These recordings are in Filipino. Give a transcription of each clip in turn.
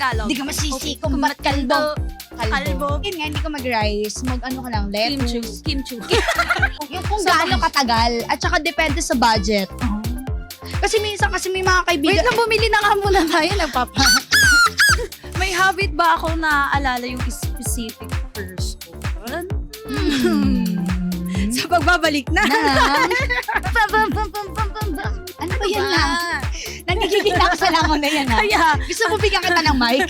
Tagalog. Hindi ka masisi kung ba't kalbo. Kalbo. Yun nga, hindi ka mag-rice. Mag-ano ka lang, lettuce. Kimchi. Yung kung gaano katagal. At saka depende sa budget. Kasi minsan may mga kaibigan. Wait lang, bumili na nga muna tayo. Nagpapa. May habit ba ako na alala yung specific person? Sa pagbabalik na. Ano ba yan na? Nagigigil na ako sa langon na yan ha. Kaya, Gusto mo bigyan kita ng mic?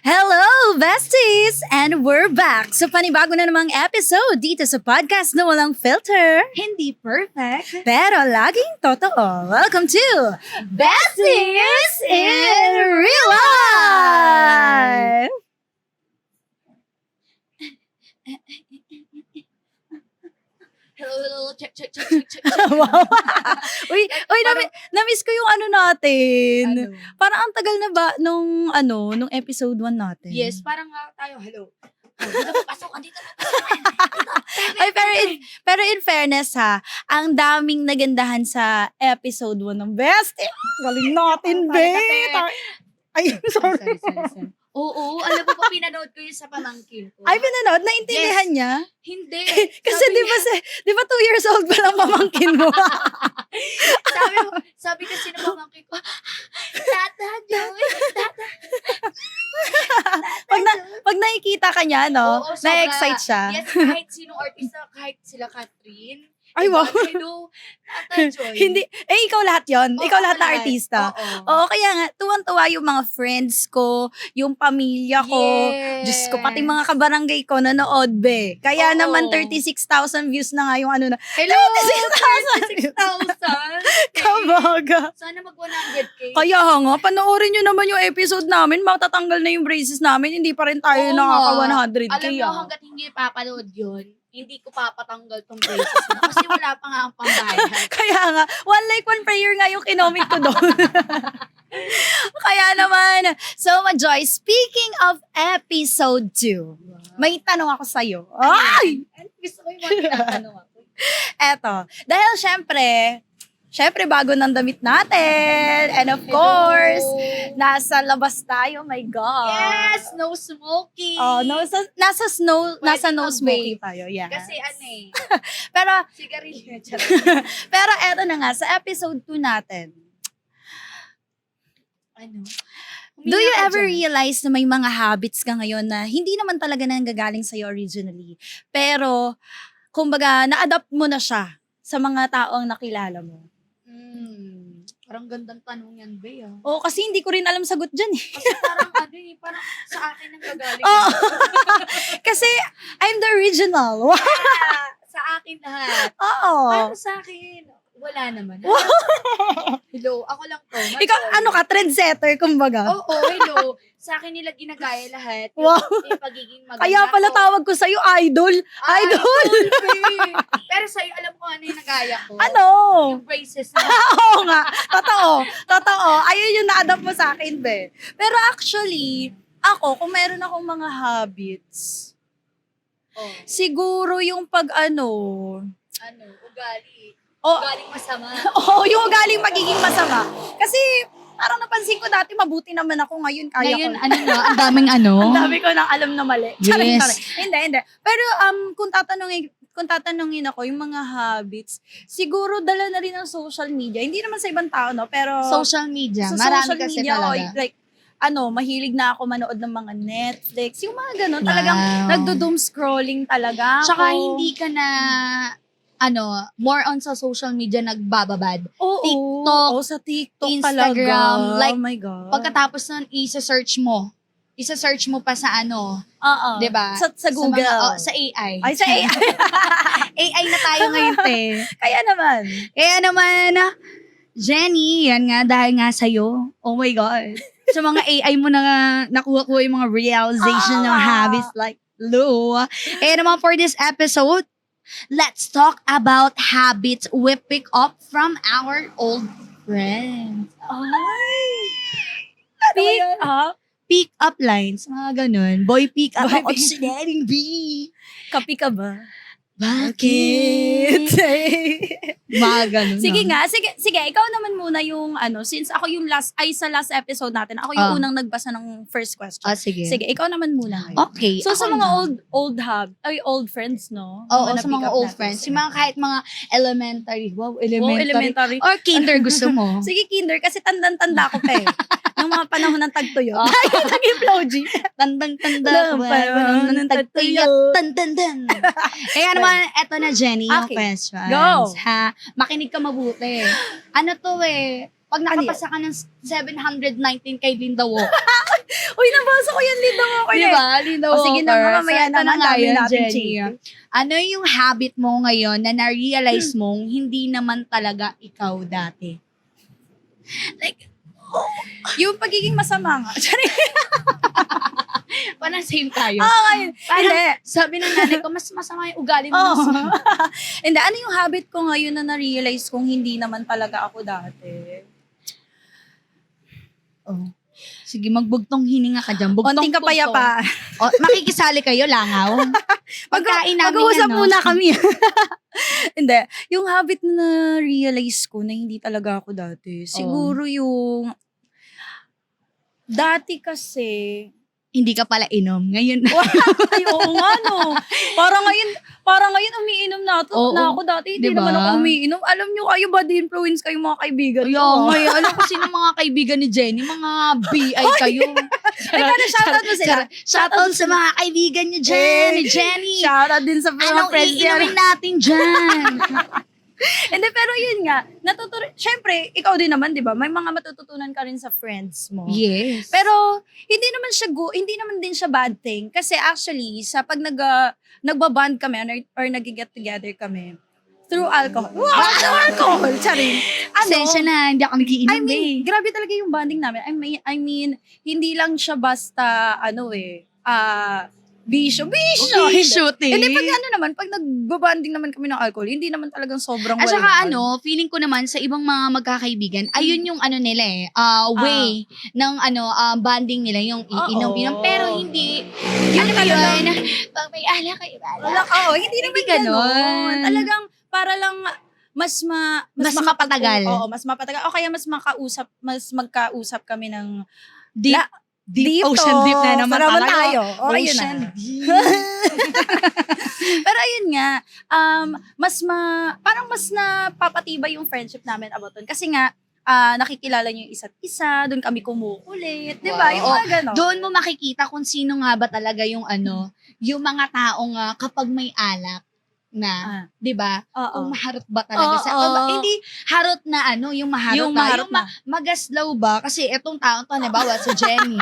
hello, besties! And we're back sa panibago na namang episode dito sa podcast na walang filter. Hindi perfect. Pero laging totoo. Welcome to Besties in Real Life! Hello, check. Wow. Uy, na-miss ko yung ano natin. Parang ang tagal na ba nung episode 1 natin? Yes, parang nga tayo, hello. Dito pa pasok, dito pa pasok. Ay, pero in fairness ha, ang daming nagandahan sa episode 1 ng Best. Galing natin, babe. Ay, sorry. Oo, alam mo pa, pinanood ko yun sa pamangkin ko. Ay, pinanood? Naintindihan Yes. niya? Hindi. Kasi Sabi di ba 2 years old pa lang pamangkin mo? sabi kasi ng pamangkin ko, Tata, Joey, Tata. Pag nakikita ka niya, no? Oo, sobra. Na-excite siya. Yes, kahit sinong artista, kahit sila Catherine. Ay, wow. Hello, Tata Joy. Hindi, ikaw lahat yon. Oo, Ikaw lahat na lahat. artista. Oo. Oo, kaya nga, tuwang-tuwa yung mga friends ko, yung pamilya ko, Yes. Diyos ko, pati mga kabarangay ko nanood, be. Kaya Oo. naman 36,000 views na nga yung ano na. Hello, 36,000! 36,000. Kabaga. Sana mag 100K. Kaya nga, panoorin nyo naman yung episode namin, matatanggal na yung braces namin, hindi pa rin tayo Oo nakaka-100K. Alam mo, hanggat hindi papanood yun, hindi ko papatanggal tong braces mo. Kasi wala pa nga ang pambayad. Kaya nga, one like, one prayer nga yung kinomit ko doon. Kaya naman, so Joy, speaking of episode 2, may tanong ako sa'yo. Ay! Gusto ko yung mga tinatanong ako. Eto, dahil syempre bago ng damit natin, and of course, nasa labas tayo, my God. Yes! No smoking! Oh, nasa no mag-vape. smoking tayo, yes. Kasi Pero, sigarilyo. pero eto na nga, sa episode 2 natin, do you ever realize na may mga habits ka ngayon na hindi naman talaga nanggagaling sa'yo originally, pero, kumbaga, na-adapt mo na siya sa mga taong nakilala mo? Parang gandang tanong yan, Bea. Oo, kasi hindi ko rin alam sagot dyan eh. Kasi parang parang sa akin ang gagaling. Oo. Kasi, I'm the original. Wow. Sa akin lahat. Oo. Pero sa akin, wala naman. Hello, ako lang to. Ikaw, ano ka, trendsetter, kumbaga. Oo, hello. Sa akin nila ginagaya lahat. Wow. Yung pagiging maganda Kaya pala ko. tawag ko sa'yo, idol. Idol. babe. Pero sa'yo, alam ko ano yung nagaya ko. Ano? Yung braces na. Oo nga. Totoo. Ayun yung na-adapt mo sa akin, be. Pero actually, ako, kung meron akong mga habits, siguro yung Ugali. Oh, Ugaling masama. yung galing magiging masama. Kasi, parang napansin ko dati, mabuti naman ako ngayon. Kaya Ngayon, ko. ang daming Ang dami ko nang alam na mali. Yes. Hindi. Pero kung tatanungin ako, yung mga habits, siguro dala na rin ng social media. Hindi naman sa ibang tao, no? Pero social media. sa Marami social kasi media, talaga. like, mahilig na ako manood ng mga Netflix. Yung mga ganun. Wow. Talagang nagdo-doom scrolling talaga ako. Tsaka hindi ka na, more on sa social media nagbababad. Oo. TikTok, Oo, sa TikTok Instagram, talaga. like, oh my God. Pagkatapos nun, isa-search mo pa sa Oo. diba? Sa Google. Sa AI. Ay, sa AI. AI na tayo ngayon, te. Kaya naman. Kaya naman, Jenny, yan nga, dahil nga sa'yo, oh my God, sa mga AI mo na nakuha ko yung mga realization ng habits like Lou. Kaya naman for this episode, let's talk about habits we pick up from our old friends. Ay! Pick up? Pick up lines, mga ganun. Boy, pick up Boy, ako pick- si Daddy B. Kapi ka ba? Bakit? Mga ganun. Sige nga, sige, ikaw naman muna yung since ako yung sa last episode natin, ako yung unang nagbasa ng first question. Sige. Sige, ikaw naman muna ngayon. Okay. So sa ako mga na. old friends, no? Oo, Mga sa mga na-pick up old natin friends. sila. Yung mga kahit mga elementary. Wow, Oo, elementary. Or kinder gusto mo. Sige, kinder, kasi tandang-tanda ko pa eh. Nung mga panahon ng tagtuyo. Oh. Naging floji. Tandang-tanda. Panahon ng tagtuyo. Tan-tan-tan. Kaya naman, eto na Jenny, yung Okay. questions. Go. Ha? Makinig ka mabuti. Ano to pag nakapasa ka ng 719 kay Linda Walker. Uy, nabasa ko yan, Linda Walker. Diba? Linda O, Walker. sige na, mamaya ito naman, nga dami yun, natin, Jenny. Jenny. Ano yung habit mo ngayon na na-realize mong hindi naman talaga ikaw dati? Like, yung pagiging masama nga. Parang same tayo. Hindi. Parang sabi ng nanay ko, mas masama yung ugali mo. Oo. Hindi, ano yung habit ko ngayon na na-realize kong hindi naman talaga ako dati? Oh. Sige, magbugtong hininga ka dyan. Bugtong Konting kapayapa. Makikisali kayo, langaw. Pagkain namin Mag-uusap yan, no? muna kami. Hindi. Yung habit na na-realize ko na hindi talaga ako dati. Siguro yung... Dati kasi... Hindi ka pala inom. Ngayon, Ay, oo nga, no. Parang ngayon umiinom na ako. Oo. Na ako dati, hindi Diba? naman ako umiinom. Alam nyo kayo, bad influence kayong mga kaibigan ko. ngayon, alam ko sino mga kaibigan ni Jenny, mga BI kayo. Ay, pero shoutout mo sila. Shoutout sa mga kaibigan ni Jenny. Jenny, Shoutout din sa mga anong friends niya. iinumin natin dyan? Hindi, pero yun nga, syempre, ikaw din naman, di ba? May mga matututunan ka rin sa friends mo. Yes. Pero, hindi naman din siya bad thing. Kasi actually, sa pag nagbaband kami or nag-get together kami, through alcohol. Wow, through alcohol! Charing. Pasensya na, hindi ako nagiinom, I mean, grabe talaga yung bonding namin. I mean, hindi lang siya basta, bisyo. Hindi, pag nagbabanding naman kami ng alcohol, hindi naman talagang sobrang At saka walang feeling ko naman sa ibang mga magkakaibigan, ayun yung nila way ng bonding nila, yung iinom-inom. Oo. Pero hindi, Yun ano ba talagang- yun? Pag may ala kayo, hindi naman Hindi ganon. ganon. Talagang, para lang, mas mapatagal. Oo, mas mapatagal. O kaya mas magkausap kami ng Deep ocean deep na naman Para talaga. tayo. O, ayun Ocean na. deep. Pero ayun nga, parang mas napapatibay yung friendship namin about dun. Kasi nga, nakikilala niyo yung isa't isa, doon kami kumukulit, di ba? Wow. Yung mga ganon. Doon mo makikita kung sino nga ba talaga yung yung mga taong kapag may alak na, di ba? Oo. Kung maharot ba talaga sa Oo. hindi harot na yung maharot Yung na, maharot na. magaslaw ba? Kasi etong taong to, halimbawa si Jenny,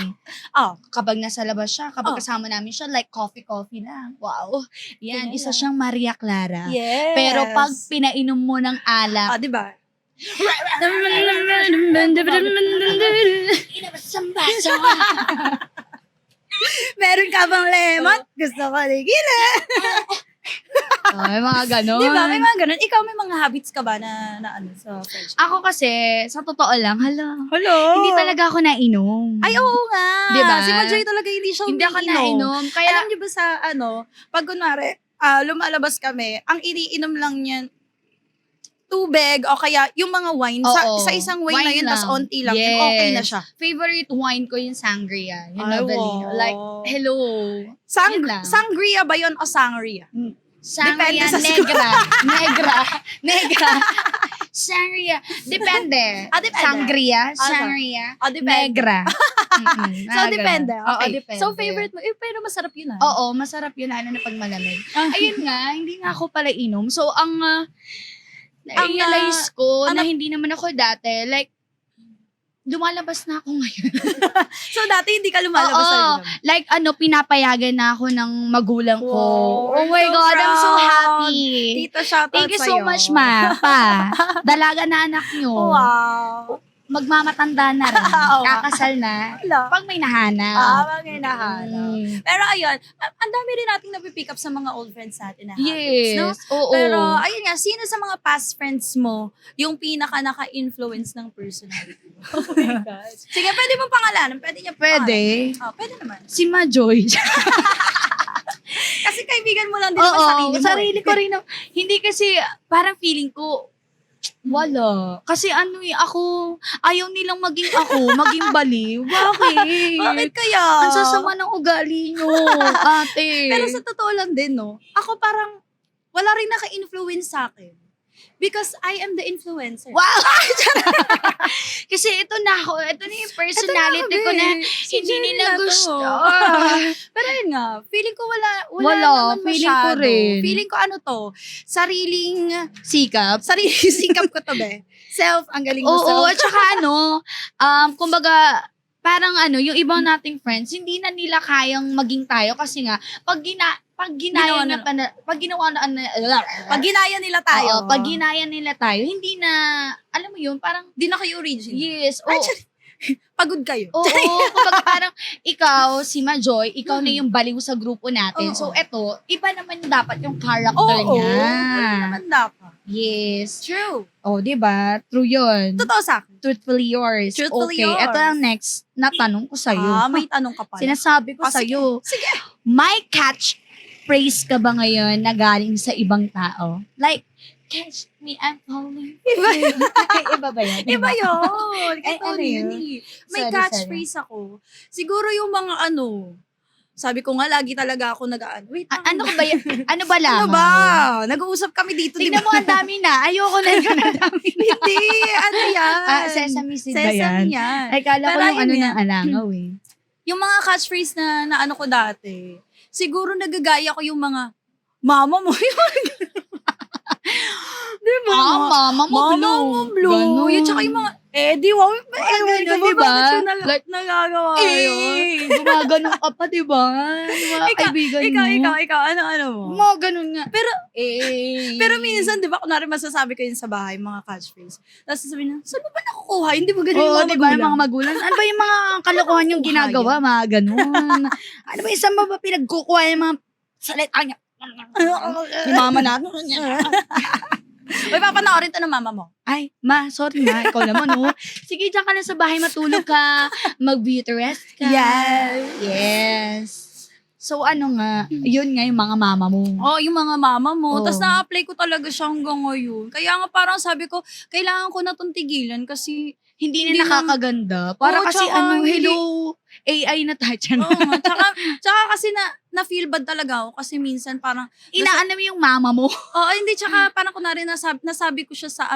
Oh. kapag nasa labas siya, kapag Oh. kasama namin siya, like coffee lang. Wow. Yan, Ganyan isa lang. siyang Maria Clara. Yes. Pero pag pinainom mo ng alak, di ba? inabasang baso. Meron ka bang lemon? Gusto ko ligila. May mga ganon. Di ba? May mga ganon. Ikaw, may mga habits ka ba na sa friendship? Ako kasi, sa totoo lang, Hello? hindi talaga ako nainom. Ay, oo nga. Di ba? Si Majoy talaga hindi siya Hindi ako umiinom. nainom. Kaya, Alam niyo ba sa pag kunwari, lumalabas kami, ang iniinom lang niyan, tubig o kaya yung mga wine. Oo. Sa isang wine na Wine yun, lang. tas onti lang, Yes. yun, okay na siya. favorite wine ko yung sangria. Yung Ay, Novelino. wow. Like, hello. Yun lang. Sangria ba yun o sangria? Sangria, Depende sa negra. Sangria. Depende. Depende. Sangria. Depende. Negra. So, depende. Oo, Okay. depende. So, favorite mo, pero masarap yun Oo, masarap yun, lalo na pag malamig. Ayun nga, hindi nga ako pala inom. So, na-realize ko na hindi naman ako dati, like, lumalabas na ako ngayon. So, dati hindi ka lumalabas sa Oo. inom. Like, pinapayagan na ako ng magulang ko. Wow, Oh my so God, I'm so proud. happy. Tita, shoutout Thank you so sa'yo. much, ma. Pa. Dalaga na anak nyo. Wow. Magmamatanda na rin. Oo. Kakasal na. Wala. Pag may nahanap. Mga hinahanap. Mm. Pero ayun, ang dami rin nating napipick up sa mga old friends natin na habits, Yes. no? Oo. Pero ayun nga, sino sa mga past friends mo yung pinaka naka-influence ng personality mo? Oh my gosh. Sige, pwede mo pangalanan. Pwede niya Pwede. pwede naman. Si Majoy. Kasi kaibigan Tinitimigan mo lang din naman sarili mo. sarili ko rin. Hindi kasi, parang feeling ko, wala. Kasi ako, ayaw nilang maging ako, maging baliw. Bakit? Bakit kaya? Ang sasama ng ugali nyo, ate. Pero sa totoo lang din, no? Ako parang, wala rin naka-influence sa akin. Because I am the influencer. Wow! Kasi ito na yung personality ko na hindi nila gusto. Pero yun nga, feeling ko wala Wala, naman feeling ko masyado. rin. Feeling ko sariling Sikap. sikap ko to be. Ang galing mo Oo, at saka kumbaga, parang yung ibang nating friends, hindi na nila kayang maging tayo kasi nga, pag ginaya nila tayo. pag ginaya nila tayo, hindi na, alam mo yun, parang, di na kayo original. yes, Actually, pagod kayo. Oo, kumbaga parang ikaw, si Majoy, ikaw na yung baliw sa grupo natin. Oo. So, eto, iba naman dapat yung character Oo, niya. ganun naman dapat. Yes. True. Oh, diba? True yun. Totoo sa akin. Truthfully yours. Truthfully okay, yours. eto ang next na tanong ko sa'yo. May tanong ka pala. Sinasabi ko Sige. sa'yo, Sige. may catchphrase ka ba ngayon na galing sa ibang tao? Like, catch me, I'm falling. Iba ba yan? Iba yun. Ay, Ito ano yun yun? eh. May Sorry, catchphrase ako. Siguro yung mga sabi ko nga, lagi talaga ako wait lang. Ano ba yan? Ano ba Ano lang? ba? Nag-uusap kami dito, Tingnan mo, ang dami na. Ayoko na yun. Ang dami na. Hindi, ano yan? Sesame seed ba Sesame yan? yan. Ay, kala ko Pero yung yun ng nga. alangaw eh. Yung mga catchphrase na ko dati, siguro nagagaya ko yung mga, mama mo, di ba? Mama mo blue. Mama mo blue. Ganun. Yun, tsaka yung mga, di ba? ganun, Ganun, di ba? Bakit yun Like, nagagawa yun? gumaganon ka pa, diba? Mga kaibigan mo. Ikaw, ano mo? Mga ganun nga. Pero minsan, di ba, kunwari masasabi ko yun sa bahay, mga catchphrase. Tapos sasabihin na, saan mo ba nakukuha? Hindi ba ganun yung Oo, mga diba? Yung mga magulang. Ano ba yung mga kalokohan yung ginagawa? Mga ganun. Ano ba, isang ba pinagkukuha yung mga salita niya? Yung mama natin. Uy, papanoorin to ng mama mo. Ay, ma, sorry ma. Ikaw naman, oh. Sige, dyan ka lang sa bahay, matulog ka. Mag-beauty rest ka. Yes. So, yun nga yung mga mama mo. Yung mga mama mo. Oo. Tapos na-apply ko talaga siya hanggang ngayon. Kaya nga parang sabi ko, kailangan ko na itong tigilan kasi Hindi na nakakaganda. Para Oo, kasi tsaka hello, AI na tayo dyan. Oo nga. Tsaka kasi na-feel bad talaga ako kasi minsan parang, Inaano mo yung mama mo. hindi, tsaka parang kunwari nasabi ko siya sa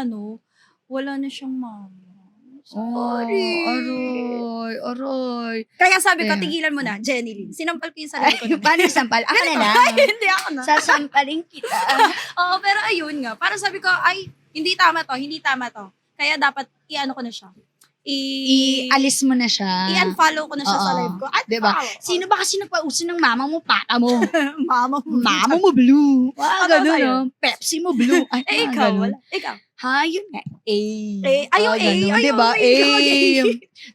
wala na siyang mama. Sorry. Aroy. Kaya sabi ko, Kaya. tigilan mo na, Jenny Lynn. Sinampal ko yung sarili ko. na. Paano sampal? Ako na lang. Hindi ako na. Sasampalin kita. Oo, pero ayun nga. Parang sabi ko, hindi tama to. Kaya dapat, ko na siya. I-alis mo na siya. I-unfollow ko na siya sa Oo. live ko. Diba? Sino ba kasi nagpauso ng mama mo, pata mo? Mama mo. Mama mo blue. Ano Ganun, sa'yo? no? Pepsi mo blue. Ay, Ikaw, ganun. wala. Ikaw. Ha, yun nga. Ayaw, ganun, diba?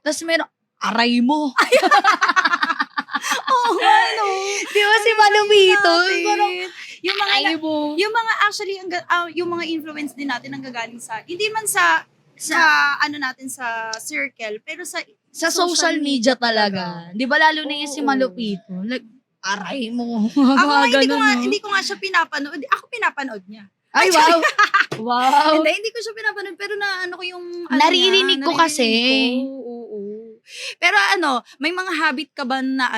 Tapos meron, aray mo. Ano? Di ba si Malumito? Parang, Yung mga, aray mo. yung mga actually, yung mga influence din natin ang gagaling sa, hindi man sa natin sa circle, pero sa Sa social media talaga. Di ba lalo na yung si Oo. Malupito? Like, aray mo. Ako nga, Ganun, no? hindi ko nga siya pinapanood. Ako pinapanood niya. Ay, wow. Wow. Hindi ko siya pinapanood, pero ko yung, Naririnig ko kasi. Oo. Pero may mga habit ka ba na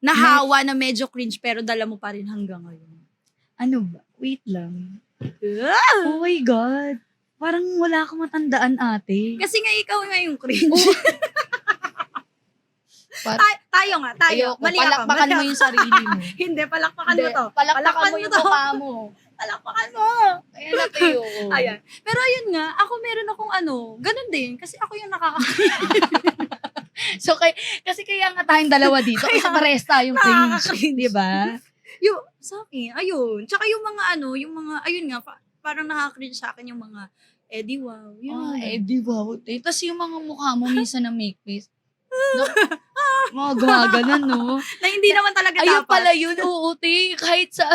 nahawa na medyo cringe, pero dala mo pa rin hanggang ngayon? Ano ba? Wait lang. Oh my God. Parang wala akong matandaan, ate. Kasi nga ikaw nga yung cringe. Tayo nga. Ayoko, Mali ako. palakpakan mo yung sarili mo. Hindi, palakpakan mo to. Palakpakan mo yung mukha mo. Palakpakan mo. Ayan na tayo. Ayan. Pero ayun nga, ako meron akong ganun din. Kasi ako yung So, kasi kaya nga tayong dalawa dito. Kasi parehas tayong cringe. Nakaka-cringe. Di ba? Sa akin, ayun. Tsaka yung mga ayun nga, parang nakaka-cringe sa akin yung mga, di wow. Yun. Di ba? Tapos yung mga mukha mo minsan na make face. No? Mga gumaganon, no? Na hindi naman talaga Ayun dapat. pala yun, oo, te. Kahit sa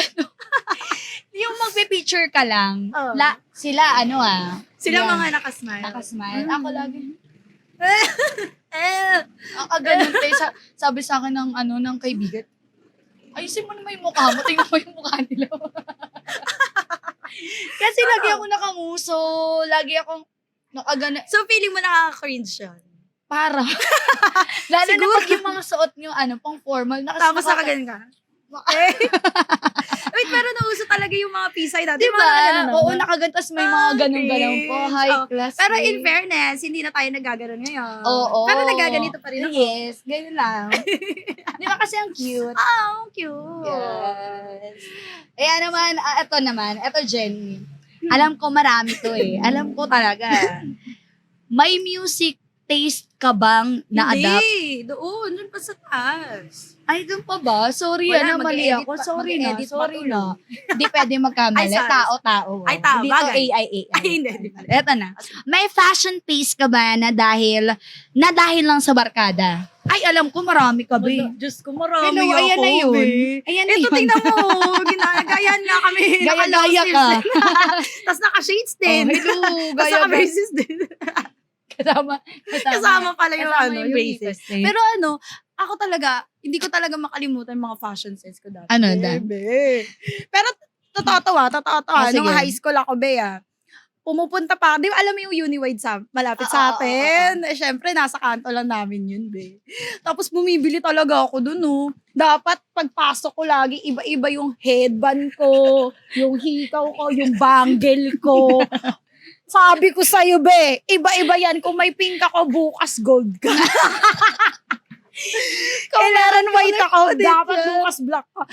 yung magpe-picture ka lang. Oo. Sila, Sila yan, mga nakasmile. nakasmile. Mm. Ako lagi. Eh, Ganun, te. Sabi sa akin ng kaibigan, Ayusin mo naman yung mukha mo. Tingnan mo yung mukha nila. Kasi lagi ako nakamuso. Lagi akong nakagana. So, feeling mo nakaka-cringe yun? Para. Lalo na Siguro. pag yung mga suot nyo, pang formal. Tapos nakaganon ka? Okay. Wait, pero nauso talaga yung mga pisay dati. Diba? Mga ganun, Oo, nakagantas may mga ganun-ganun po. cringe. High Oh, class. Pero in eh. fairness, hindi na tayo nagaganon ngayon. Oo. Pero nagaganito pa rin ako. Yes, ganun lang. Di ba kasi ang cute? Oh, cute. Yes. Ito Jenny. Alam ko marami to eh. Alam ko talaga. May music taste ka bang na-adapt? Hindi. Doon pa sa taas. Ay, doon pa ba? Sorry Wala, mali mag-e-edit ako. pa- Sorry mag-e-edit pa Sorry tuloy. na. Hindi pwede magkamali. Ay, sorry. Tao. Ay, tao. Dito Bagay. AI. Ay, hindi. Eto na. May fashion taste ka ba na dahil lang sa barkada? Ay, alam ko marami ka, be. Diyos ko, marami Hello, ako, ayan na yun. be. Ayan na Ito, yun. tingnan mo. Ginagayan nga kami. Gaya-gaya ka. Tapos naka-shades din. Oh, hello. Tapos Gaya naka-braces din. Kasama pala yung yung braces. Pero ako talaga, hindi ko talaga makalimutan yung mga fashion sense ko dati. Ano, Be. Pero totoo sige. nung high school ako, be, pumupunta pa, di ba alam mo yung Uniwide malapit sa atin? Eh, syempre, nasa kanto lang namin yun, be. Tapos bumibili talaga ako dun, no. Dapat pagpasok ko lagi, iba-iba yung headband ko, yung hikaw ko, yung bangle ko. Sabi ko sa'yo, be, iba-iba yan. Kung may pink ako, bukas gold ka. Kailangan white ako, dapat bukas black ka.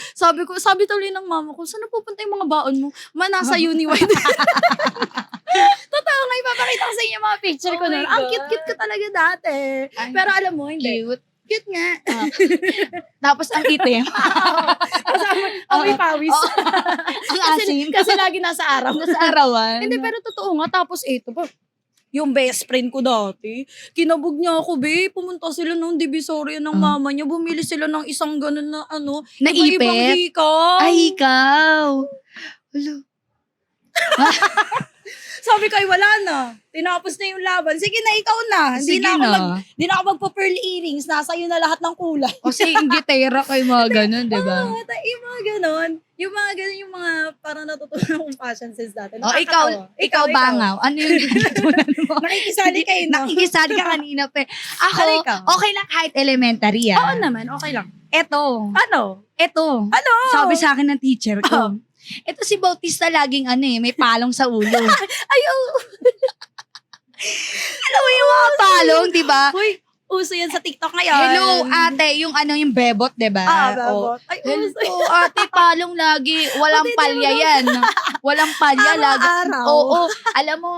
Sabi tuloy ng mama ko, saan napupunta yung mga baon mo? Nasa Uniwide. Totoo nga, ipapakita ko sa inyo yung mga picture ko Oh my nun. Ang God. cute-cute ko talaga dati. Pero alam mo, hindi. Cute. Cute nga. Tapos ang itim. Kasama, amoy pawis. Ang asim. Kasi lagi nasa araw. Nasa arawan. Hindi, pero totoo nga. Tapos ito pa, yung best friend ko dati, kinabog niya ako, be. Pumunta sila ng Divisoria ng mama niya. Bumili sila ng isang ganun na Na iba-ibang ipit? hikaw. Ay, ikaw. Hello. Sabi ko, ay wala na. Tinapos na yung laban. Sige na, ikaw na. Hindi Sige na ako, na. di na ako magpa-pearl earrings. Nasa iyo na lahat ng kulay. Kasi ingitera kay mga ganun, di ba? Oo, yung mga ganon. Yung mga ganon, yung mga parang natutunan kong fashion sense dati. Oh, Nakakatawa. ikaw bangaw. Ano yung natutunan mo? Nakikisali kayo, no? Nakikisali ka kanina pa. Ako, Ano ikaw? okay lang kahit elementary Oo ah. naman, okay lang. Eto. Ano? Ano? Sabi sa akin ng teacher ko. Ito si Bautista laging may palong sa ulo. Ay, Alam mo yung mga palong, di ba? Uy, uso yan sa TikTok ngayon. Hello, ate, yung yung bebot, di ba? Bebot. Ay, uso. Hello, ate, palong lagi. Walang Buti di palya mo yan. Walang palya lagi. Araw-araw. Oo, alam mo,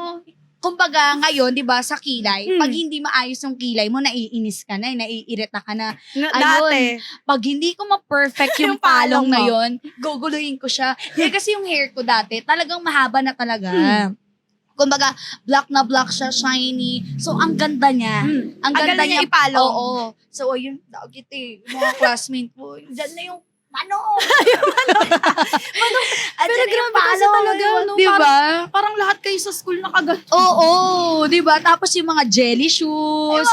kumbaga ngayon, di ba, sa kilay, pag hindi maayos yung kilay mo, naiinis ka na, naiirita ka na. Dati. Pag hindi ko ma-perfect yung Yung palong palong na mo. yun, guguluhin ko siya. Kasi yung hair ko dati, talagang mahaba na talaga. Kumbaga, black na black siya, shiny. So, ang ganda niya. Ang ganda niya ipalong. Oo. So, ayun, dagit yung mga classmate ko. Diyan na yung manong. Pero grabe kasi talaga, no? Di ba? Parang lahat kayo sa school nakagat. Oo, di ba? Tapos yung mga jelly shoes.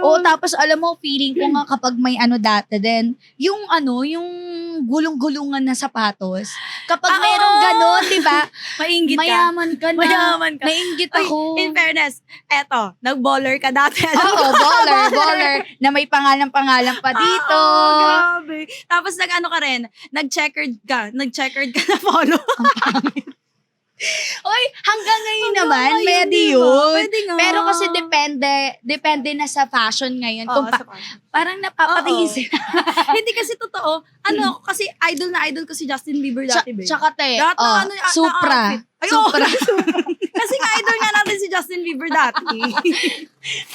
Oo, tapos alam mo, feeling ko nga kapag may dati din, yung yung gulong-gulungan na sapatos. Kapag merong ganon, di ba? Maingit ka. Mayaman ka na. Mayaman ka. Nainggit Uy, ako. in fairness, eto, nag-baller ka dati. Oo, baller. Na may pangalan-pangalan pa dito. Grabe. Tapos nag-ano ka rin, nag-checkered ka na follow. Oy, hanggang ngayon naman, ngayon, pwede di ba? yun. Pwede nga. Pero kasi depende na sa fashion ngayon. Oo, Kung sa fashion. parang napapatingin Oo. sila. Hindi kasi totoo. Kasi idol na idol ko si Justin Bieber dati, be. Tsaka te, Lahat na Supra. na-outfit. Ay, oo. Supra. Kasi nga idol nga natin si Justin Bieber dati.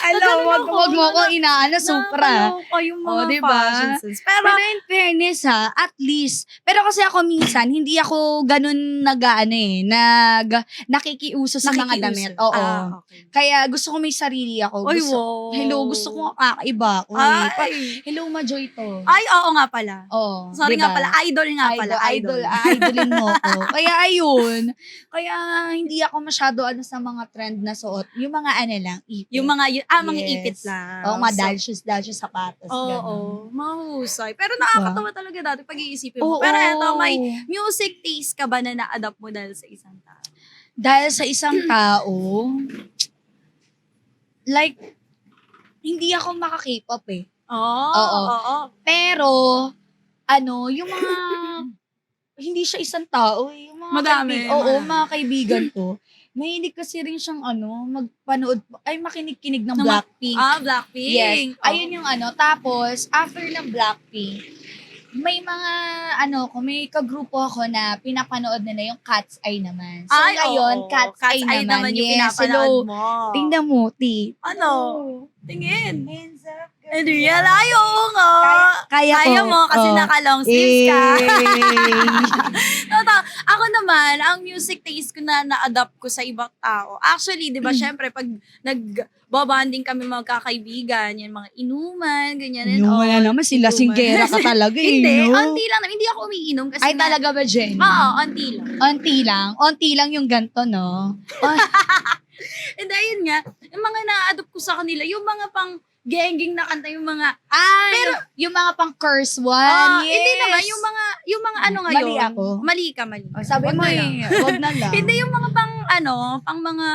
Alam, wag mo akong inaano, Supra. Nakakaloka yung mga Oh, diba? fashion sense. Pero, Pero in fairness at least. Pero kasi ako minsan, hindi ako ganun nakikiuso sa mga damit. Oo. Okay. Kaya gusto ko may sarili ako. Ay, Gusto, wow. hello, gusto ko kakaiba ako. Ay. Hello, ma-joy to. Ay, oo nga pala. Oh, Sorry diba? nga pala. Idol nga pala. Idolin mo ko. Kaya ayun. Kaya hindi ako masyado sa mga trend na suot. Yung mga lang, ipit. Yung mga mga Yes. ipit lang. Oo nga, So, dahil siya sapatos. Oo, mahusay. Pero nakakatawa talaga dati pag iisipin mo. Oo. Pero eto, may music taste ka ba na na-adapt mo dahil sa isang tao? Dahil sa isang tao, like, hindi ako maka-K-pop eh. Oo. Oo. Pero, yung mga, hindi siya isang tao eh. Yung mga Madami, Oo, marami. mga kaibigan ko. Mahilig kasi rin siyang makinig-kinig ng Ng mga- Blackpink. Blackpink. Yes. Oo. Ayun yung tapos, after ng Blackpink, may mga, may kagrupo ako na pinapanood nila yung Cat's Eye naman. So, ngayon, oo. Cat's Eye naman. yung Yes, pinapanood hello. mo. Tingnan mo, Ti. Ano? Tingin. Hands up, girl. And real, ayaw nga. Kaya ko. mo kasi Oh. naka-long sleeves ka. Eh. Ako naman, ang music taste ko na na-adapt ko sa ibang tao. Actually, di ba, syempre, pag nagbabanding kami magkakaibigan, yan, mga inuman, ganyan and Inuman all. na naman, sila Inuman. singgera ka talaga eh, Hindi, no? onti lang naman. Hindi ako umiinom kasi Ay, talaga ba, Jenny? Oo, onti lang. Onti lang yung ganto, no? And ayun nga, yung mga na-adopt ko sa kanila, yung mga pang genging na kanta, yung mga, Pero, yung mga pang curse one, yes. hindi naman, yung mga ano ngayon. Mali ako? Mali ka. Oh, sabi Wag mo na lang. wag na lang. Hindi yung mga pang mga,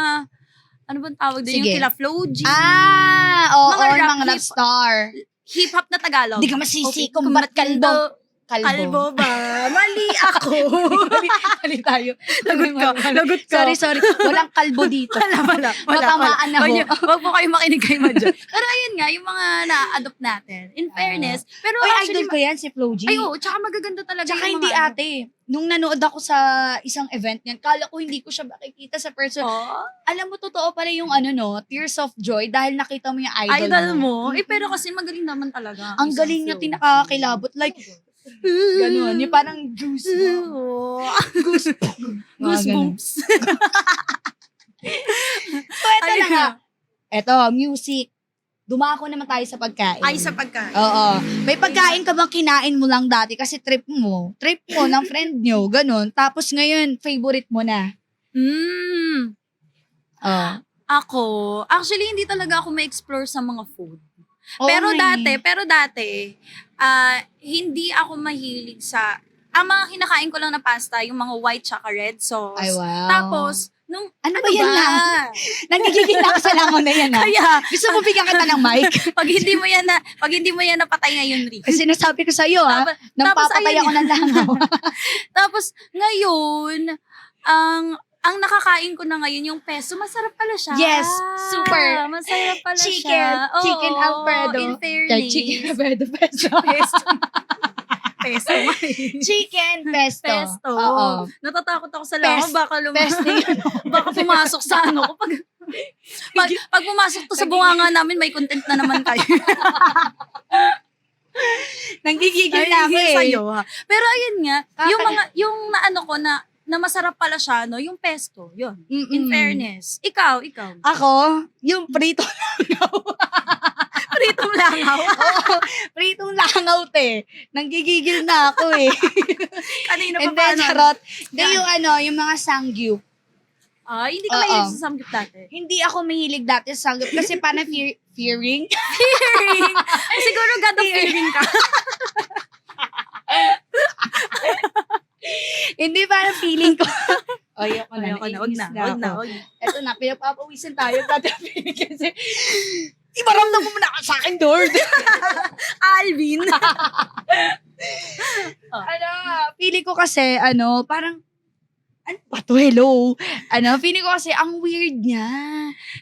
ano bang tawag doon? Sige. Yung kila Flo G. Oo, Mga rap, mga rap star. Hip-hop na Tagalog. Di ka masisi Okay, kung ba't kalbo. Kalbo ba? Mali ako. Mali tayo. Lagot ko. Sorry. Walang kalbo dito. Wala. Matamaan ako. Wag po kayo makinig kay Madjo. Pero ayun nga, yung mga na-adopt natin. In fairness. Pero Uy, actually, idol ko yan, si Flo G. ay, oo, tsaka magaganda talaga Tsaka yung hindi mga ate. Nung nanood ako sa isang event niyan, kala ko hindi ko siya makikita sa person. Oh, Alam mo, totoo pala yung Tears of Joy dahil nakita mo yung idol, idol mo. Pero kasi magaling naman talaga. Ang galing niya, tinakakilabot. Like, ganun. Yung parang juice. Goosebumps. So, eto na nga. Eto, music. Dumako naman tayo sa pagkain. Ay, sa pagkain. Oo. May pagkain ka bang kinain mo lang dati kasi trip mo ng friend nyo, ganun. Tapos ngayon, favorite mo na. Oh. Ako, actually, hindi talaga ako ma-explore sa mga food. Oo Pero nga eh. dati, hindi ako mahilig sa, ang mga kinakain ko lang na pasta, yung mga white tsaka red sauce. Ay, wow. Tapos, Ano ba yan lang? Nagigigil na ako sa langaw na yan, ha? Kaya, Gusto mo bigyan kita ng mic? pag hindi mo yan napatay ngayon, Rick. Kasi sinasabi ko sa'yo, ha? Nang tapos papatay ayun ako ng langaw. Tapos, ngayon, ang nakakain ko na ngayon yung pesto, masarap pala siya. Yes, super. Masarap pala Chicken. siya. Oo, Chicken Alfredo. In fairness. Chicken Alfredo pesto. Pesto. Pesto. Chicken pesto. Pesto. Oo. Natatakot ako sa langaw. Baka Pesto yun. baka pumasok sa ano ko. Pag pumasok to sa bunganga namin, may content na naman tayo. Nanggigigil na ako eh. Sa'yo, ha? Pero ayun nga, Kaka- yung naano ko na masarap pala siya, no? Yung pesto, yun. In fairness. Ikaw. Ako, yung prito Pritong langaw. Oo, pritong langaw, te. Nanggigigil na ako eh. Kanina pa And then, paano? charot. Then yung mga sangyup. Hindi ka Oo. mahilig sa samgyup dati. Hindi ako mahilig dati sa sangyup kasi parang fearing. Fearing. Siguro God of fearing ka. Hindi, parang feeling ko. Ayoko na. Wag na. Ito na, pinapapawisan tayo. Dati feeling kasi, ibaramdam mo na sa akin, Lord. Alvin. Feeling ko kasi, parang, ano ba to? Hello? Feeling ko kasi, ang weird niya.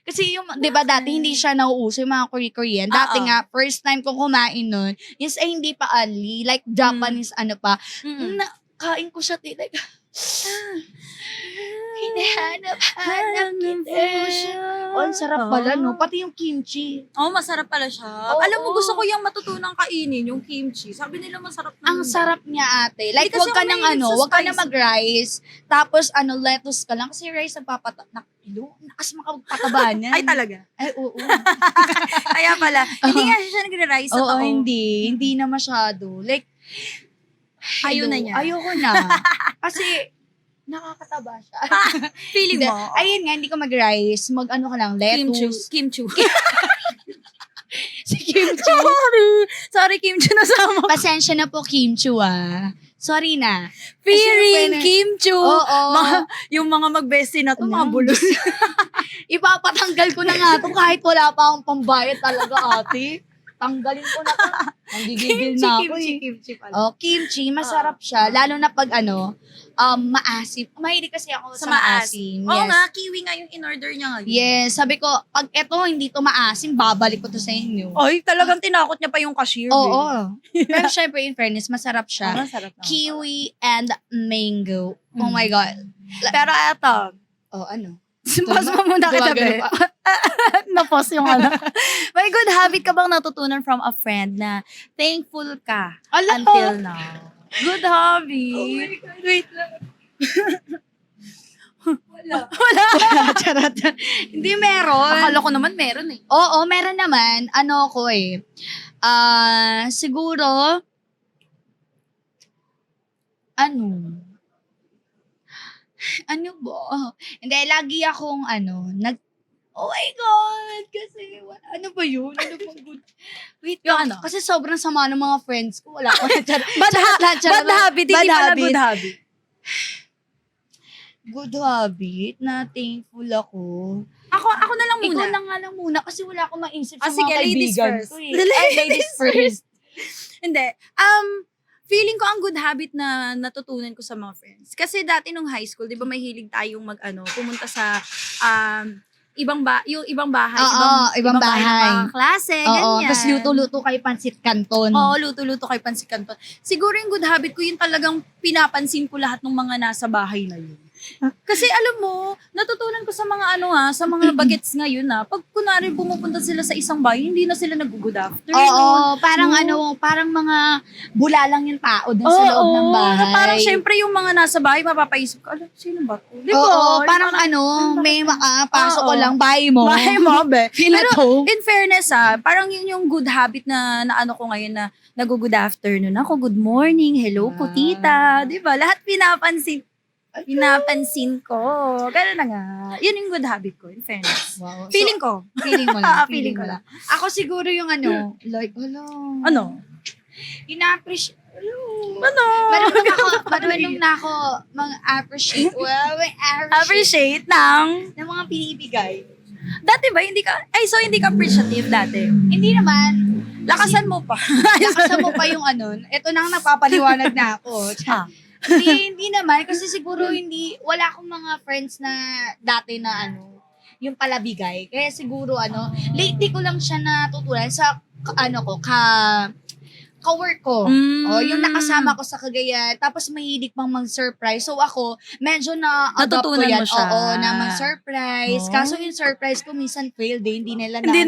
Kasi yung, di ba dati hindi siya nauuso yung mga Korean. Dati Oo. nga, first time kong kumain nun, yes ay hindi pa only, like Japanese kain ko siya, like, hinahanap kita. Oh, ang sarap pala, no? Pati yung kimchi. Masarap pala siya. Oo. Alam mo, gusto ko yung matutunang kainin, yung kimchi. Sabi nila masarap naman. Ang sarap niya, ate. Like, Hindi kasi wag ka ako ng mahilig sa wag ka na spicy. mag-rice. Tapos, lettuce ka lang. Kasi rice nakas makapagpataba niyan. Ay, talaga. Ay, oo. Kaya pala. Hindi nga siya nagre-rice sa Oo, tao. hindi. Hindi na masyado. Like, Ayaw na niya. Ayoko na. Kasi, nakakataba siya. Feeling Hindi. mo? Ayun nga, hindi ka mag-rice. Mag-ano ka lang, lettuce. Kimchu. Si Kim Chu. Sorry, Kimchu, nasama. Pasensya na po, Kim Chu, ah. Sorry na. Fearing Kasi Kimchu. Oo. Yung mga mag-bestie na to, mga Ano? bulos. Ipapatanggal ko na nga to kahit wala pa akong pambayad talaga, ate. Tanggalin ko na to. Nanggigigil na ako eh. Kimchi pala. Oh, kimchi, masarap siya. Lalo na pag maasim. Mahilig kasi ako sa maasim. Oo Yes. nga, kiwi nga yung in-order niya ngayon. Yes, sabi ko, pag eto hindi to maasim, babalik ko to sa inyo. Ay, talagang tinakot niya pa yung cashier. Oo. Pero syempre, in fairness, masarap siya. Masarap na. Kiwi and mango. Oh my God. Pero eto, Oh, ano? pause mo muna kita, Gumagano be. pa. Na-pause yung ano. May good habit ka bang natutunan from a friend na thankful ka until now? Good habit. Oh my God, wait lang. Wala. Charot. Hindi meron. Akala ko naman meron eh. Oo, meron naman. Ano ko eh. Siguro, ano ba? Hindi, lagi akong oh my God! Kasi, ano ba yun? Ano bang good? Wait Yung lang. ano? Kasi sobrang sama ng mga friends ko. Wala ko na. Bad habit, hindi pala good habit. Good habit na thankful ako. Ako na lang muna. Ikaw na nga lang muna kasi wala akong maisip sa Sige, mga ladies kaibigan first. ko eh. The Ladies first. Hindi. Feeling ko ang good habit na natutunan ko sa mga friends. Kasi dati nung high school, di ba may hilig tayong pumunta sa ibang bahay. Ibang bahay. Ng mga klase, Oo, ganyan. tapos luto-luto kay Pansit Canton. Oo, luto-luto kay Pansit Canton. Siguro yung good habit ko, yun talagang pinapansin ko lahat ng mga nasa bahay na yun. Kasi alam mo, natutunan ko sa mga sa mga bagets ngayon pag kunwari pumupunta sila sa isang bahay, hindi na sila nag-good after. Oo, parang No. parang mga bulalang yung tao dun sa loob ng bahay. Na parang syempre yung mga nasa bahay, mapapaisip ko, sino ba to? Di ba? Oo, parang may makapasok ko Oo. lang, bahay mo. Bahay mo, be. Feel at home. In fairness parang yun yung good habit na ko ngayon na nag-good afternoon ako, good morning, hello po tita. Di ba? Lahat pinapansin ko. Ganun na nga. Yun yung good habit ko, in fairness. Wow. Feeling ko. Feeling mo lang. Feeling ko lang. Ako siguro yung like, Ano? ina-appreciate. Ano? Marunong na ako mag-appreciate. Well, Appreciate ng... ng mga pinibigay. Dati ba, hindi ka appreciative dati? Hindi naman. Lakasan mo pa. Lakasan mo pa yung ito nang napapaliwanag na ako. Hindi naman. Kasi siguro wala akong mga friends na dati na yung palabigay. Kaya siguro lately ko lang siya natutunan sa ka-work ko. Yung nakasama ko sa Cagayan. Tapos mahilig pang mag-surprise. So ako, medyo na-adopt ko Natutunan yan. mo siya. Oo, na mag-surprise. Kaso yung surprise ko minsan failed eh. Hindi nila Hindi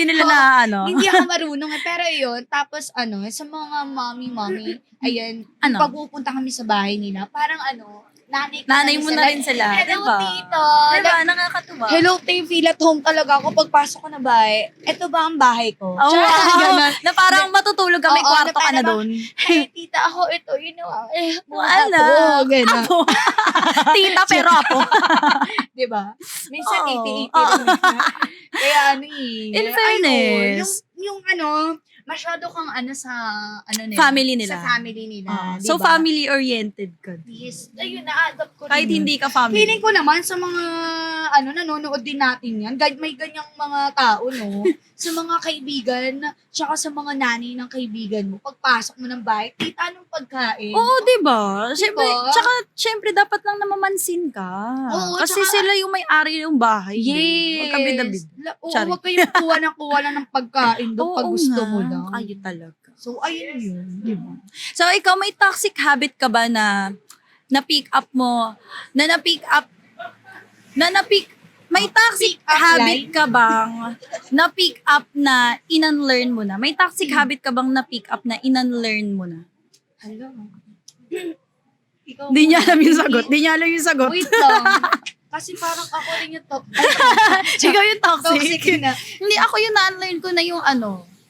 nila na Hindi ako marunong eh. Pero yun, tapos sa mga mommy, ayan, pag pupunta kami sa bahay nila, parang nanay mo na rin sila. Hello, Diba? tito. Diba? Nakakatuwa. Hello, feel at home talaga ako pagpasok ko na bahay. Ito ba ang bahay ko? Oo, Ganon. na parang matutulog ka, may Oo, kwarto ka na parang, doon. Hey, tita, ako ito, Wala. Ganon. Apo. Tita, pero apo. Diba? Minsan, Oo. 80-80 rin. Kaya In fairness. Yung masyado kang sa nila. Family nila. Sa family nila. So, diba? family-oriented ka. Yes. Ayun, na-adopt ko Kahit rin. hindi ka family. Feeling ko naman sa mga nanonood din natin yan, may ganyang mga tao, no? Sa mga kaibigan, tsaka sa mga nanay ng kaibigan mo, pagpasok mo ng bahay, tita anong pagkain? Oo, diba? Siyempre, Diba? tsaka, siyempre, dapat lang namamansin ka. Oo, Kasi tsaka- sila yung may-ari ng bahay. Yes. Huwag ka bidabid. Oo, Sorry. huwag kayong kuha ng pagkain doon pag gusto mo lang. Kayo talaga. So, ayun yun. Diba? So, ikaw, may toxic habit ka ba na-pick up mo, may toxic Pick up habit line? ka bang na-pick up na in-unlearn mo na? May toxic habit ka bang na-pick up na in-unlearn mo na? Hello. Ikaw Di niya muna. alam yung sagot. Di niya alam yung sagot. Wait lang. Kasi parang ako rin yung Ikaw yung toxic. toxic yun na. Hindi, ako yung na-unlearn ko na yung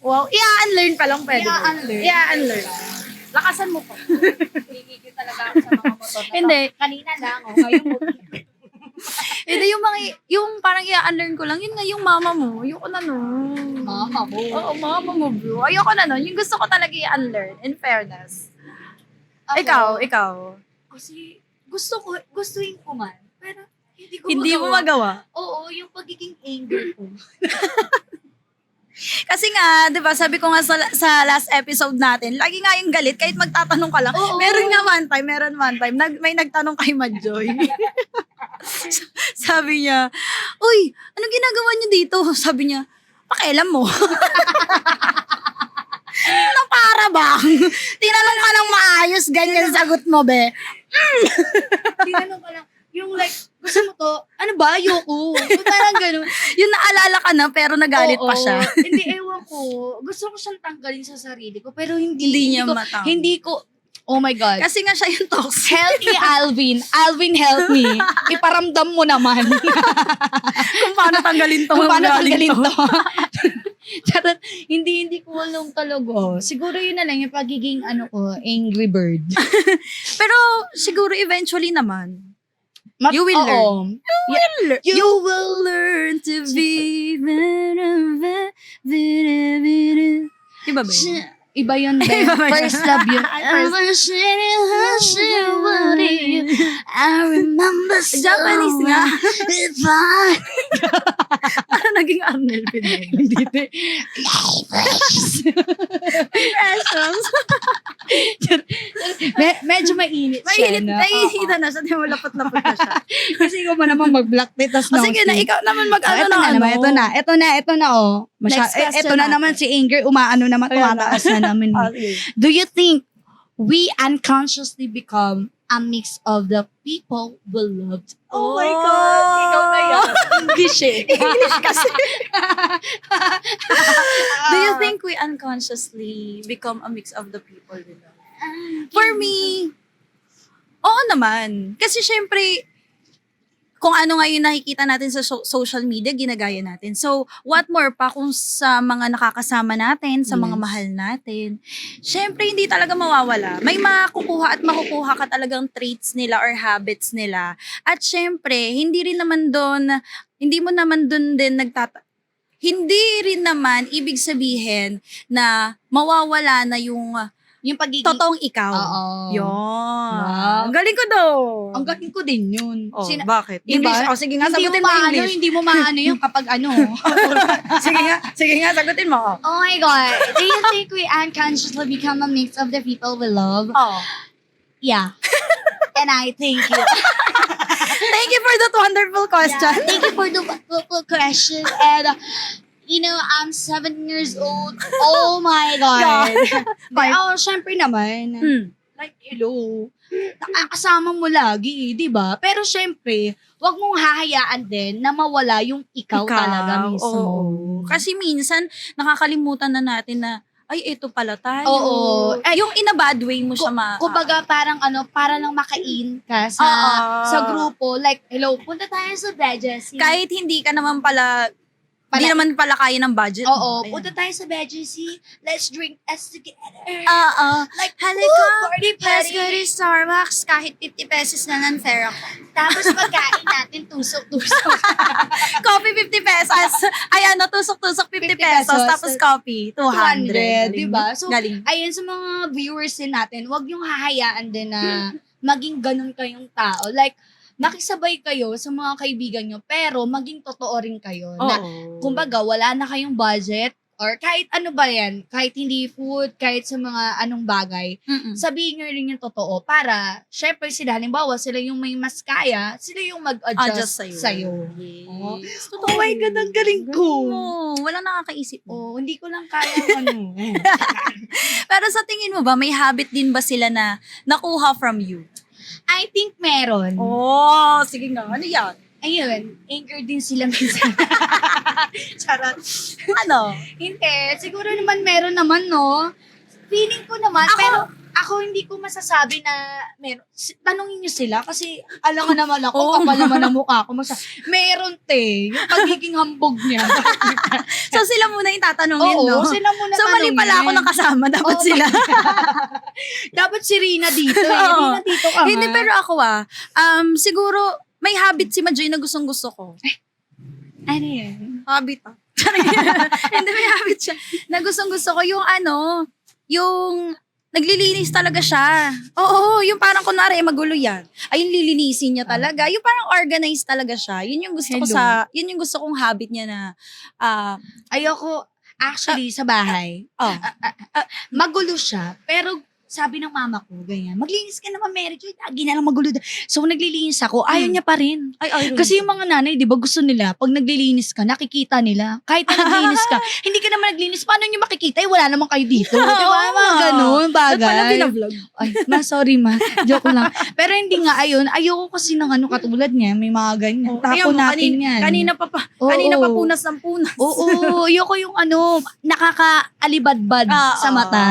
wow, i-unlearn pa lang pwede. I-unlearn. I-unlearn. Lakasan mo pa. Higigil talaga ako sa mga motor na to. Hindi. Kanina lang, ngayon mo. Hindi, yung parang i-unlearn ko lang, yun nga yung mama mo. Ayoko na nun. Mama mo. Oo, mama mo, bro. Ayoko na nun. Yung gusto ko talaga i-unlearn, in fairness. Ako, Ikaw. Kasi gustuin ko man. Pero hindi ko Hindi mo magawa. Oo, yung pagiging anger ko. Kasi nga, 'di ba, sabi ko nga sa last episode natin, lagi nga yung galit kahit magtatanong ka lang. Oo. Meron one time, may nagtanong kay Madjoy. Sabi niya, "Uy, anong ginagawa niyo dito?" Sabi niya, "Pakialam mo." Na para bang? Tinanong ka lang maayos, ganyan sagot mo, be. Tinanong ko lang, yung like, gusto mo to? Ano ba? Ayoko. Parang ganun. Yung naalala ka na pero nagalit pa Oo. siya. Hindi, ewan ko. Gusto ko siyang tanggalin sa sarili ko. Pero Hindi niya ko, matanggal. Hindi ko, oh my God. Kasi nga siya yung toxic. Help me, Alvin. Alvin, help me. Iparamdam mo naman. Kung paano tanggalin to. Kung paano galing tanggalin to. Charot, hindi ko alam talaga. Siguro yun na lang yung pagiging angry bird. Pero siguro eventually naman, you will learn. You will learn to be. Diba ba yun? Iba yun, be. Iba ba yun? First love yun. I remember so Japanese nga. if I... Parang naging Arnel Pinay. Hindi, te. Impressions. Medyo mainit siya. Mainit, naiinita na siya. Di mo lapot-lapot na siya. Kasi ikaw man naman mag-black tea, tas O sige na, ikaw naman mag-ano ito na na ano. naman, ito na, oh. Next question Ito na natin. naman si Inger, umaano naman, Ayan na. tumataas na namin. Ah, sige. Do you think we unconsciously become a mix of the people we loved? Oh my God, ikaw na yan. English eh. English kasi. Do you think we unconsciously become a mix of the people we love? For me, oo naman. Kasi syempre, kung ano nga yung nakikita natin sa social media, ginagaya natin. So, what more pa kung sa mga nakakasama natin, sa mga Yes. mahal natin. Syempre, hindi talaga mawawala. May makukuha at makukuha ka talagang traits nila or habits nila. At syempre, hindi mo naman doon din hindi rin naman ibig sabihin na mawawala na yung Yung pagiging... totoong ikaw. Oo. Yun. Wow. Ang galing ko daw. Ang galing ko din yun. Oh, Sina- bakit? Diba? English. Oh, sige nga, hindi sagutin mo mo maano, English. hindi mo maano yun kapag Sige nga, sagutin mo. Oh my God. Do you think we unconsciously become a mix of the people we love? Oh. Yeah. And I thank you. Thank you for that wonderful question. Yeah, thank you for the wonderful question. And, I'm 7 years old. Oh my God. Syempre naman. Hmm. Like, hello. Nakakasama mo lagi, di ba? Pero syempre, wag mong hahayaan din na mawala yung ikaw talaga mismo. Oo. Kasi minsan, nakakalimutan na natin na, ay, ito pala tayo. Oo. Ay, yung in a bad way mo siya Kumbaga parang para lang makain ka Oo. sa grupo. Like, hello, punta tayo sa BGC. kahit hindi ka naman pala, hindi naman pala kaya ng budget. Oo, Ayan. punta tayo sa BGC. Let's drink us together. Oo. Like, Halika, party, let's party. go to Starbucks. Kahit 50 pesos na ng fair ako. Tapos pagkain natin, tusok-tusok. Coffee 50 pesos. Ay, tusok-tusok 50 pesos. Tapos coffee 200. 200, diba? So, galing. ayun sa mga viewers din natin, wag yung hahayaan din na maging ganun kayong tao. Like, makisabay kayo sa mga kaibigan nyo, pero maging totoo rin kayo. Na, kumbaga, wala na kayong budget, or kahit ano ba yan, kahit hindi food, kahit sa mga anong bagay, sabihin nyo rin yung totoo para, syempre sila, halimbawa, sila yung may mas kaya, sila yung mag-adjust sa'yo. Yes. Oh my God, ang galing ko. Walang nakakaisip mo. Oh, hindi ko lang kaya Pero sa tingin mo ba, may habit din ba sila na nakuha from you? I think meron. Sige nga. Ano yan? Ayun, anchor din sila minsan. Charot. Ano? Hindi, siguro naman meron naman, no? Feeling ko naman, Ako, pero Ako hindi ko masasabi na meron. Tanungin niyo sila kasi alam nga naman ako, Oo. kapal naman ang mukha ko. Meron yung pagiging hambog niya. So sila muna yung tatanungin, Oo, no? sila muna So mali pala ako nakasama, dapat Oo, sila. Dapat si Rina dito eh. Oo. Rina dito ka Hindi, nga. pero ako siguro may habit si Majoy na gustong gusto ko. Ano yun? Habit Hindi, may habit siya. Na gustong gusto ko yung yung naglilinis talaga siya. Oo, yung parang kunwari magulo yan. Ayun, lilinisin niya talaga. Yung parang organized talaga siya. Yun yung gusto ko Hello. yun yung gusto kong habit niya na, Ayoko, actually, sa bahay, oh, magulo siya, pero sabi ng mama ko, ganyan, maglinis ka naman, Mary Joy, lagi na lang magulo. So, naglilinis ako, ayaw niya pa rin. ay, Kasi yung mga nanay, di ba, gusto nila, pag naglilinis ka, nakikita nila. Kahit na naglinis ka, hindi ka naman naglinis, paano nyo makikita? Eh, wala naman kayo dito. Di ba? Oo. Mga ganun, Ba't pala bagay. binablog? Ay, sorry ma. Joke lang. Pero hindi nga, ayoko kasi ng katulad niya, may mga ganyan. Tapo natin yan. Kanina Oo. pa punas ng punas. Oo, ayoko yung nakakaalibadbad sa mata.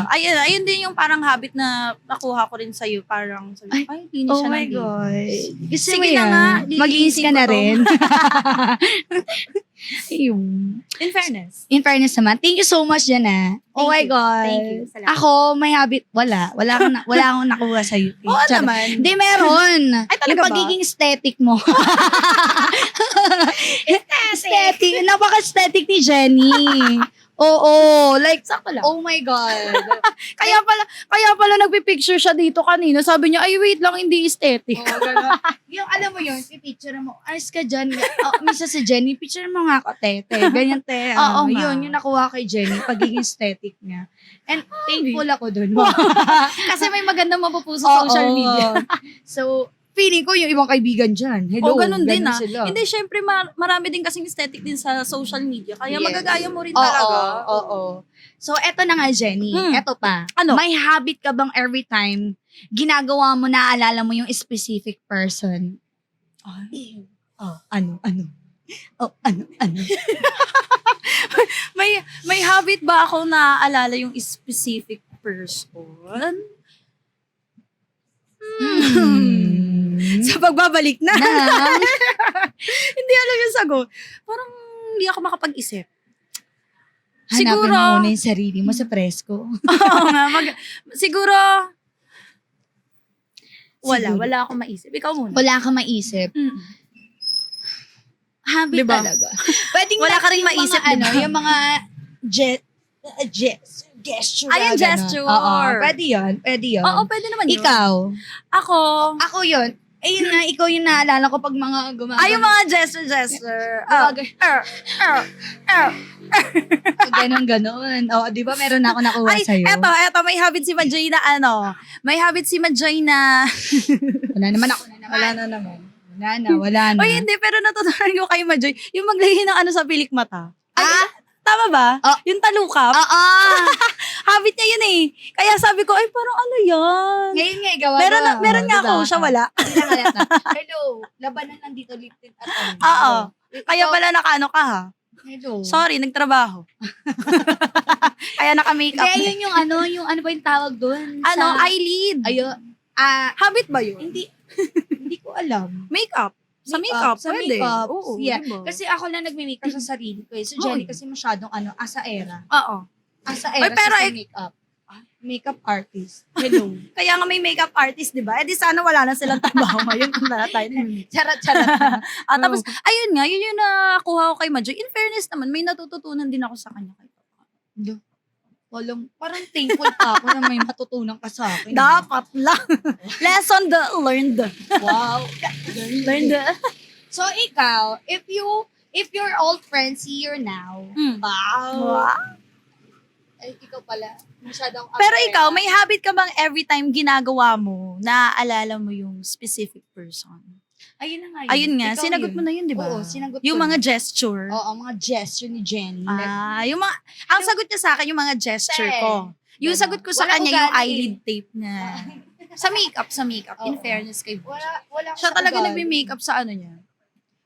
Ayun din yung parang habit na nakuha ko rin sa'yo. Parang, ay, linis Oh siya my ng God. Gusto Sige mo na yan? nga, Maglinis ka lilinisin na ko to. rin. Ayun. In fairness. In fairness naman, thank you so much dyan Oh my Thank you. God. Thank you. Salamat. Ako, may habit, wala akong nakuha sa iyo. Oo naman. Hindi, meron. Ay, talaga Yung ba? pagiging aesthetic mo. Aesthetic. Napaka-aesthetic ni Jenny. Oo, like, Sakto lang. oh my God. Kaya pala nagpipicture siya dito kanina. Sabi niya, ay wait lang, hindi aesthetic. Yung alam mo yun, picture mo, ayos ka dyan. Misa si Jenny, picture mo nga ako, tete. Ganyan, te. Oo nga. Yun, yung nakuha kay Jenny, pagiging aesthetic niya. And thankful ako dun. Kasi may magandang mapupuso sa social media. So, feeling ko yung ibang kaibigan dyan. Hello, Ganun din sila. Hindi, syempre marami din kasing aesthetic din sa social media. Kaya Yes. magagaya mo rin talaga. Oo. So, eto na nga, Jenny. Eto pa. Ano? May habit ka bang every time ginagawa mo, naaalala mo yung specific person? Ano? Ano? May habit ba ako naaalala yung specific person? Sa pagbabalik na. Hindi alam yung sagot. Parang hindi ako makapag-isip. Hanapin Siguro, mo muna yung sarili mo sa presko. oo nga, siguro, Siguro. wala akong maisip. Ikaw muna. Wala kang maisip. Habit Diba? talaga. Pwedeng Wala ka rin yung maisip, mga, diba? yung mga gesture. Ay, yung gano'n. gesture. Oo, pwede yun. Oo, pwede naman yun. Ikaw. Ako Yun. Ayun na, ikaw yung naalala ko pag mga gumagawa. yung mga gesture. Ganon. Di ba meron na ako nakuha Ay, sa'yo? eto, may habit si Majoy na may habit si Majoy na, Wala naman ako na naman. Wala na. oy, hindi, pero natutunan ko kay Majoy, yung maglagay ng sa pilik mata. Tama ba? Oh. Yung talukap. Oo. Habit niya yun eh. Kaya sabi ko, ay parang ano yan? Ngayon nga, gawa. Meron nga ako, siya wala. Hindi na halata. Hello, labanan nandito, lifted at Oo. Kaya pala nakaano ka ha? Hello. Sorry, nagtrabaho. Kaya naka-makeup. Kaya yun yung ano ba yung tawag doon? Eyelid. Habit ba yun? Hindi ko alam. Makeup. Sa makeup, Sa pwede. makeup. Oo, Yeah. diba? Kasi ako lang nagme-makeup sa sarili ko eh. So Jenny kasi masyadong asa era. Oo. Asa era pero sa makeup. Makeup artist. Hello. Kaya nga may makeup artist, di ba? Eh di sana wala na silang trabaho ngayon kung wala tayo nag-makeup. Charot. Tapos, ayun nga, yun yung nakuha ko kay Majoy. In fairness naman, may natututunan din ako sa kanya. Parang thankful pa ako na may matutunan ka sa akin. Dapat lang. Lesson learned. Wow. Learned. So ikaw, if your old friends see you now, wow. Ay, ikaw pala. Masyadong Pero ikaw, may habit ka bang every time ginagawa mo, naaalala mo yung specific person? Ayun na nga yun. Ayun nga, Ikaw sinagot yun. mo na yun, di ba? Oo, sinagot Yung ko mga na. gesture. Oo, mga gesture ni Jenny. Yung mga, ang sagot niya sa akin, yung mga gesture ko. Yung Ganon. sagot ko sa Wala kanya, ugali yung eh. eyelid tape na. Sa makeup. In Oo. fairness kay Boy. Wala Siya talaga nagme-makeup sa ano niya.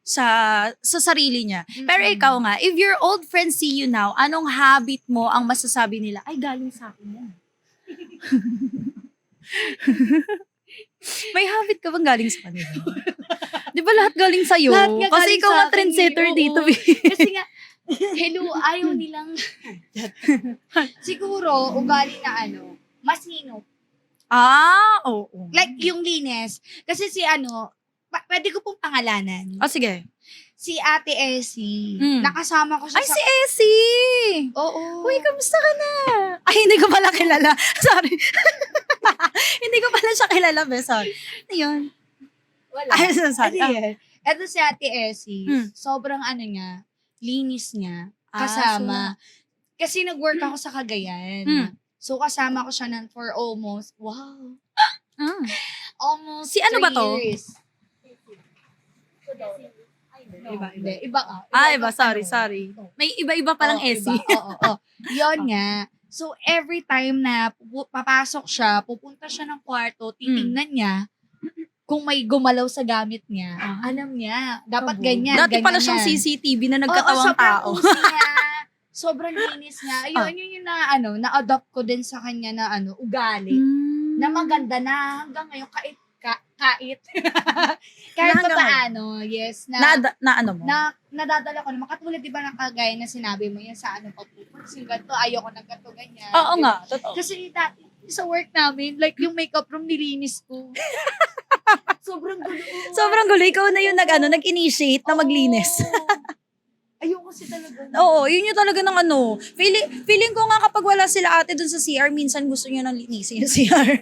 Sa sarili niya. Pero ikaw nga, if your old friends see you now, anong habit mo ang masasabi nila? Ay, galing sa akin yan. May habit ka bang galing sa kanila? Di ba lahat galing sa'yo? Lahat nga Kasi galing ikaw sa nga akin trendsetter eh, dito, oo. B. Kasi nga, hello, ayaw nilang, siguro, ugali na masino. Oo. Like, yung linis. Kasi si pwede ko pong pangalanan. Sige. Si Ate Essie, Mm. nakasama ko siya Ay, si Essie! Oo. Uy, kamusta ka na? Ay, hindi ko pala kilala. Sorry. Hindi ko pala siya kilala, be. Sorry. Ano yun? Wala. Ay, sorry. Ito si Ate Essie, Hmm. sobrang niya, linis niya, Ah, kasama. Kasi nag-work ako sa Cagayan. Hmm. So, kasama ko siya for almost, almost Si ano 3 ba to? years. Hindi. Iba ka. Iba. Sorry. May iba-iba palang Essie. Oo. Yun nga. So, every time na papasok siya, pupunta siya ng kwarto, titingnan niya, kung may gumalaw sa gamit niya, alam niya. Dapat ganyan. Dati ganyan pala siyang yan. CCTV na nagkatawang sobrang tao. usi niya. Sobrang linis niya. Ayun, yun yung na-adopt ko din sa kanya na ugali. Na maganda na hanggang ngayon kait. Kahit Hanggang pa paano, yes. Na ano mo? Nadadala ko naman. Katulad, di ba, ng kagaya na sinabi mo yan sa papupunta. Yung ganito, ayoko ng ganito, ganyan. Oo nga, totoo. Kasi dati, sa work namin, like yung makeup room nilinis ko. Sobrang gulo. Sobrang gulo. Ikaw na yung nag-initiate na maglinis. Ayoko kasi talaga. Oo, yun yung talaga ng Feeling ko nga kapag wala sila ate dun sa CR, minsan gusto niya nang linisin yung CR.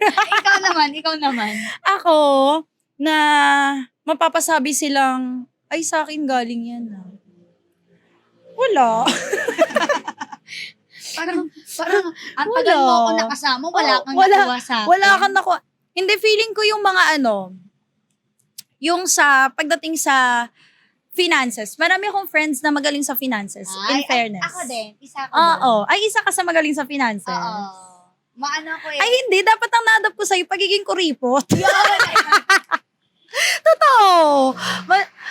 Ikaw naman. Ako, na mapapasabi silang, ay sa akin galing yan. Wala. Parang, ang Wala. tagal mo ako nakasama, wala kang nakuha sa akin. Wala kang nakuha. Hindi, feeling ko yung mga yung pagdating sa finances. Marami akong friends na magaling sa finances, in fairness. Ako din, isa ko Oo. Ay, isa ka sa magaling sa finances. Oo. Maano ko Ay, hindi. Dapat ang na-adapt ko sa'yo, pagiging kuripot. Yun! Totoo.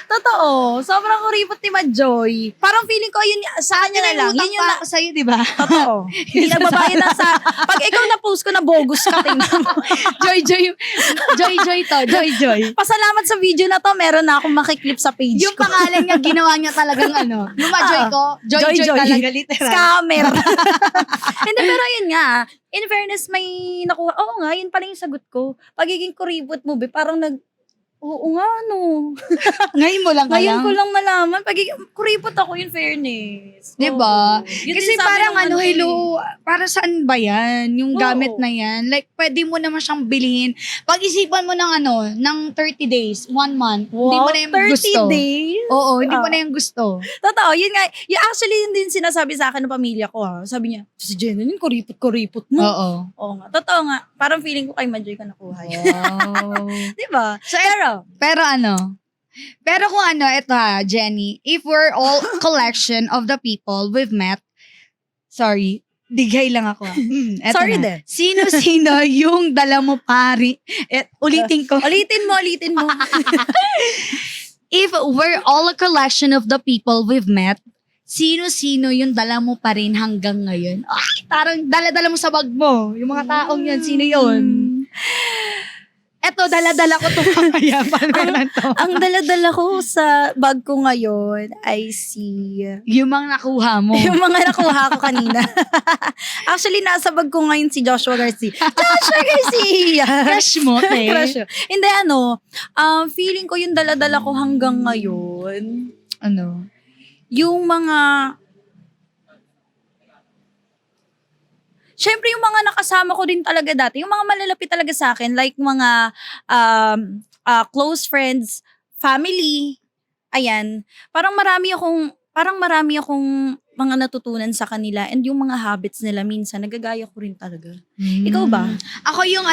Totoo. Sobrang kuripot ni Madjoy. Parang feeling ko, yun, sa kanya na lang. Yun yung ako sa'yo, di ba? Totoo. Hindi nagbabayad ng pag ikaw na-post ko na bogus ka, tingnan mo. Joy to. Joy. Pasalamat sa video na to, meron na akong makiklip sa page Yung ko. pangalan niya, ginawa niya talagang yung ma-joy ko, Joy talaga, literal. Scammer. Hindi, pero yun nga. In fairness, may nakuha. Oo nga, yun pala yung sagot ko. Pagiging kuripot mo, parang oo nga, no. Ngayon mo lang Ngayon ko lang nalaman. Pagiging kuripot ako, in fairness. Diba? Oo. Yun Kasi din sabi parang ng hello, para saan ba yan? Yung Oo. gamit na yan? Like, pwede mo naman siyang bilhin. Pag-isipan mo ng ng 30 days, 1 month, hindi mo na yung 30 gusto. days? Oo, hindi mo na yung gusto. Totoo, yun nga. Actually, yun din sinasabi sa akin ng pamilya ko. Sabi niya, si Jenny, kuripot mo. Oo. Oo nga. Totoo nga. Parang feeling ko kay Madjoy ka nakuha yun. Wow. Diba? So, Pero, pero kung ito Jenny, if we're all collection of the people we've met, sorry, digay lang ako. Eto sorry na. din. Sino-sino yung dala mo pari? Ulitin ko. Ulitin mo. If we're all a collection of the people we've met, sino-sino yung dala mo pa rin hanggang ngayon? Ay, parang dala-dala mo sa bag mo. Yung mga taong yun, sino yun? Eto, dala-dala ko to mamaya. Ang dala-dala ko sa bag ko ngayon ay Yung mga nakuha mo. yung mga nakuha ko kanina. Actually, nasa bag ko ngayon si Joshua Garcia. Crush mo, te. Crush. Hindi, feeling ko yung dala-dala ko hanggang ngayon, yung mga, syempre yung mga nakasama ko din talaga dati, yung mga malalapit talaga sa akin, like mga close friends, family, ayan. Parang marami akong mga natutunan sa kanila, and yung mga habits nila minsan, nagagaya ko rin talaga. Ikaw ba? Ako yung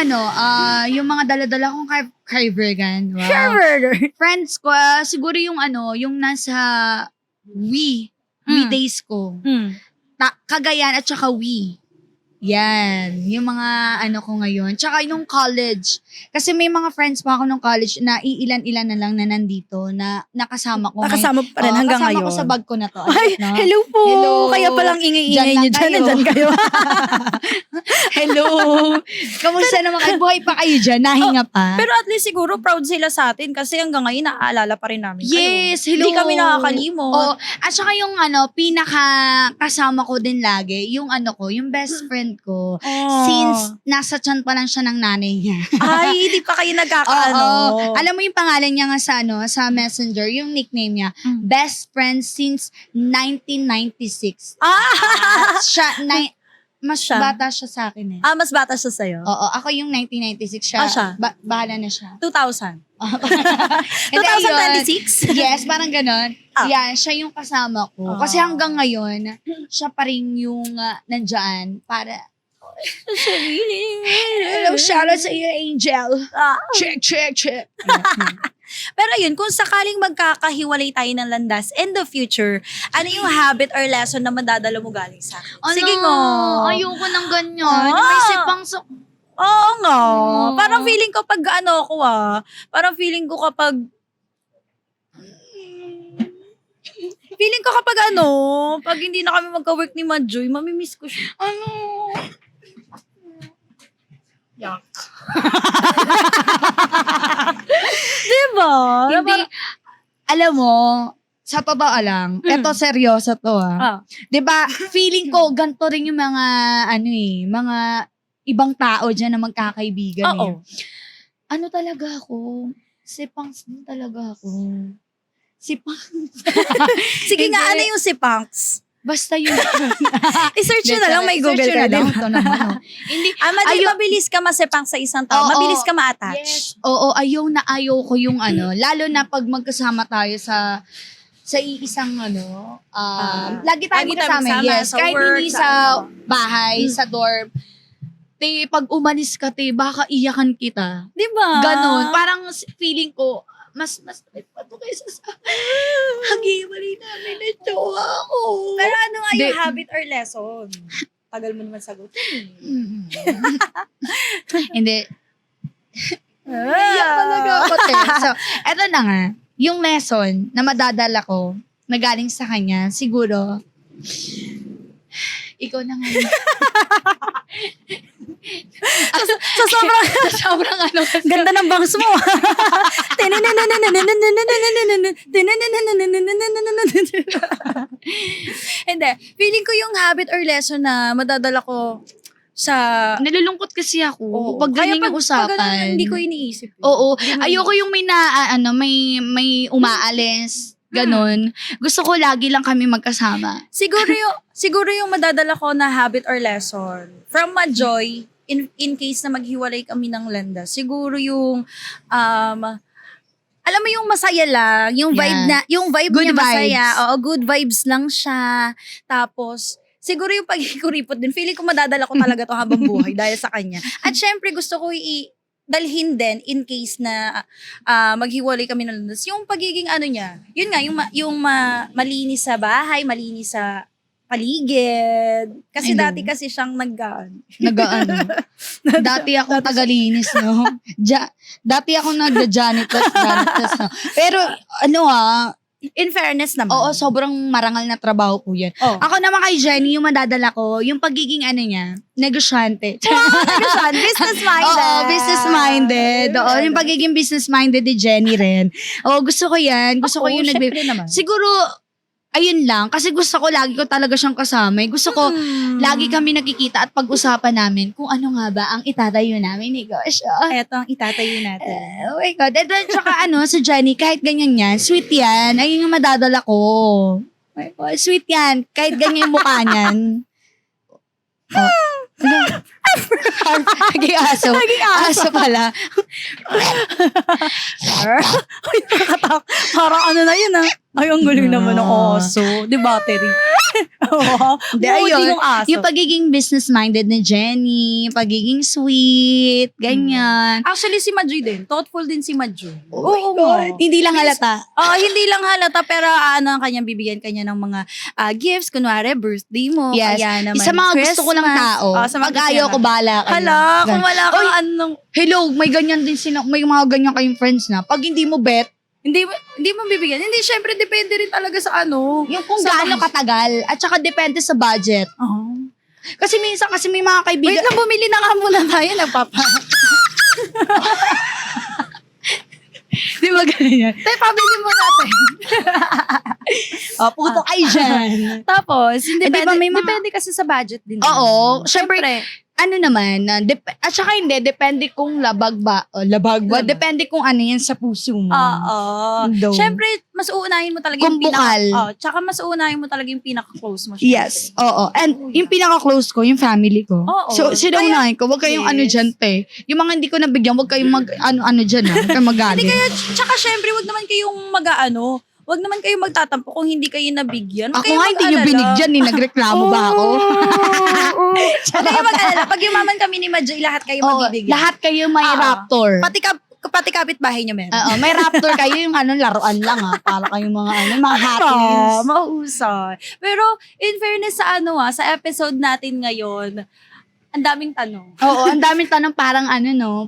yung mga dala-dala kong kaibigan. Wow. Carver! Friends ko, siguro yung yung nasa we days ko. Cagayan at saka we. Yan. Yung mga ano ko ngayon. Tsaka yung college. Kasi may mga friends pa ako nung college na iilan-ilan na lang na nandito na nakasama ko. Nakasama pa rin hanggang kasama ngayon. ko sa bag ko na to. Ay, No? hello po. Hello. Kaya palang ingay-ingay Diyan nyo lang dyan. kayo. Nandyan kayo. Hello. Kamusta naman kayo? Buhay pa kayo dyan? Nahinga pa? Pero at least siguro proud sila sa atin kasi hanggang ngayon naaalala pa rin namin kayo. Yes, hello. Hindi kami nakakalimot. Oo. At saka yung pinaka kasama ko din lagi, yung yung best friend ko. Oh. Since nasa tiyan pa lang siya ng nanay niya. Ay, hindi pa kayo nagkakaano. Oo. Alam mo yung pangalan niya nga sa Messenger, yung nickname niya, best friend since 1996. Mas Siya? bata siya sa akin eh. Mas bata siya sa'yo. Oo, ako yung 1996 siya. Siya? Bahala na siya. 2000. Hindi, ayun. 2026? Yes, parang ganon. Yan, siya yung kasama ko. Kasi Ah. hanggang ngayon, siya pa rin yung nandyan para, hello, shoutout sa iyo, Angel. Check. Pero yun, kung sakaling magkakahiwalay tayo ng landas in the future, ano yung habit or lesson na madadala mo galing sa akin? Sige nga. Ayoko ng ganyan. Ah. May sipang sa... Oo nga. Oh. Parang feeling ko pag parang feeling ko kapag pag hindi na kami magka-work ni Madjoy, mamimiss ko siya. Yak. Diba? Hindi, alam mo, sa totoo lang, eto seryoso to Ah. 'Di ba? Feeling ko ganito rin yung mga mga ibang tao diyan na magkakaibigan Oo. Ano talaga ako? Sipangs din talaga ako. Sipangs. Sige nga, Hindi. ano yung si Punks? Basta yun. I-search nyo na lang, may Search Google yun ka na lang. din. Ito naman. Hindi. Mabilis ka masipang sa isang tao. Oo. Mabilis ka ma-attach. Yes. Oo, ayaw ko yung lalo na pag magkasama tayo sa iisang lagi tayo Lagi tayo magkasama. magkasama, Yes, sa kahit work, hindi sa sa ano. bahay, sa dorm. Pag umalis ka, baka iyakan kita. Diba? Ganon. Parang feeling ko, mas pa to kaysa sa hagiwalay namin na jowa ko. Pero ano nga yung Di- habit or lesson? Tagal mo naman sagutin. Hindi. Iyak talaga ako, te. So, eto na nga. Yung lesson na madadala ko na galing sa kanya, siguro, ikaw na nga. So sobrang ganda ng bangs mo. Hindi. Feeling ko yung habit or lesson na madadala ko sa... Nalulungkot kasi ako. Oo. Pag ganyan Kaya yung pag ganun, usapan. hindi ko iniisip. Oo. Hindi mo Ayoko yung may umaalis. Ganon. Gusto ko lagi lang kami magkasama. Siguro yung madadala ko na habit or lesson from Madjoy in case na maghiwalay kami ng landas. Siguro yung alam mo yung masaya lang, yung vibe Good niya masaya. vibes. Oo, good vibes lang siya. Tapos siguro yung pagkikuripot din. Feeling ko madadala ko talaga to habang buhay dahil sa kanya. At syempre gusto ko dalhin din in case na maghiwalay kami ng landas. Yung pagiging niya, yun nga, yung malinis sa bahay, malinis sa paligid. Kasi Ayun. dati kasi siyang naggaan. Dati akong tagalinis, no? Dati akong nagda-janitor. No? Pero, In fairness naman. oo, sobrang marangal na trabaho po yan. Oh. Ako naman kay Jenny, yung madadala ko, yung pagiging niya, negosyante. Business-minded. Oo, business-minded. Oo, yung pagiging business-minded ni Jenny rin. Oo, gusto ko yan. Gusto ko yung syempre naman. Siguro, ayun lang. Kasi gusto ko lagi ko talaga siyang kasama. Gusto ko, lagi kami nakikita at pag-usapan namin kung ano nga ba ang itatayo namin negosyo. Eto ang itatayo natin. Oh my God. And then, tsaka sa Jenny, kahit ganyan yan, sweet yan. Ayun yung madadala ko. Oh my God, sweet yan. Kahit ganyan yung mukha niyan. Naging aso. Naging aso. Aso pala. Parang na yun Ay, ang galing naman ng aso. Di battery. Oo. Hindi, Moody ayun. yung aso. Yung pagiging business-minded ni Jenny, pagiging sweet, ganyan. Actually, si Maju din. Thoughtful din si Maju. Oo nga. Hindi lang halata. Hindi lang halata, pero ang kanyang bibigyan kanya ng mga gifts. Kunwari, birthday mo. Yes. Kaya naman, Sa mga gusto ko lang tao. Sa mga Pag ayaw ko, bahala kayo. Hala, kung wala kang Oy, anong... hello, may ganyan din sila, may mga ganyan kayong friends na. Pag hindi mo bet, Hindi mo bibigyan. Hindi, syempre, depende rin talaga sa ano. yung kung Sa- gaano katagal, at saka depende sa budget. Oh. Kasi minsan, may mga Wait kaibigan, lang, bumili na nga muna tayo. Nagpapa. di ba ganyan? Tayo, pabili mo natin. Puto kayo dyan. Tapos, di ba may mga- depende kasi sa budget din. Oo, syempre, Syempre. ano naman, at saka hindi, depende kung labag ba, depende kung ano yan sa puso mo. Oo. Though. Syempre, mas uunahin mo talaga Kung bukal. tsaka mas uunahin mo talaga yung pinaka-close mo. Yes, oo. And yung pinaka-close ko, yung family ko. Oo. So, sinaunahin ko, wag kayong Yes. ano dyan, te. Yung mga hindi ko nabigyan, wag kayong ano dyan, ha. Huwag kayong magalit. Hindi kaya, tsaka syempre, wag naman kayong wag naman kayong magtatampo kung hindi kayo nabigyan. Wag Ako kayong nga, hindi nyo mag-alala. binigyan, nagreklamo ba ako? Huwag kayong mag-alala. Pag yumaman kami ni Madjay, lahat kayo Oo, mabibigyan. lahat kayo may Oo. raptor. Pati kapit-bahay nyo meron. Oo, may raptor kayo, yung laruan lang, ha. Para kayong mga happiness. Mahusay. Pero, in fairness sa episode natin ngayon, ang daming tanong. Oo, ang daming tanong, parang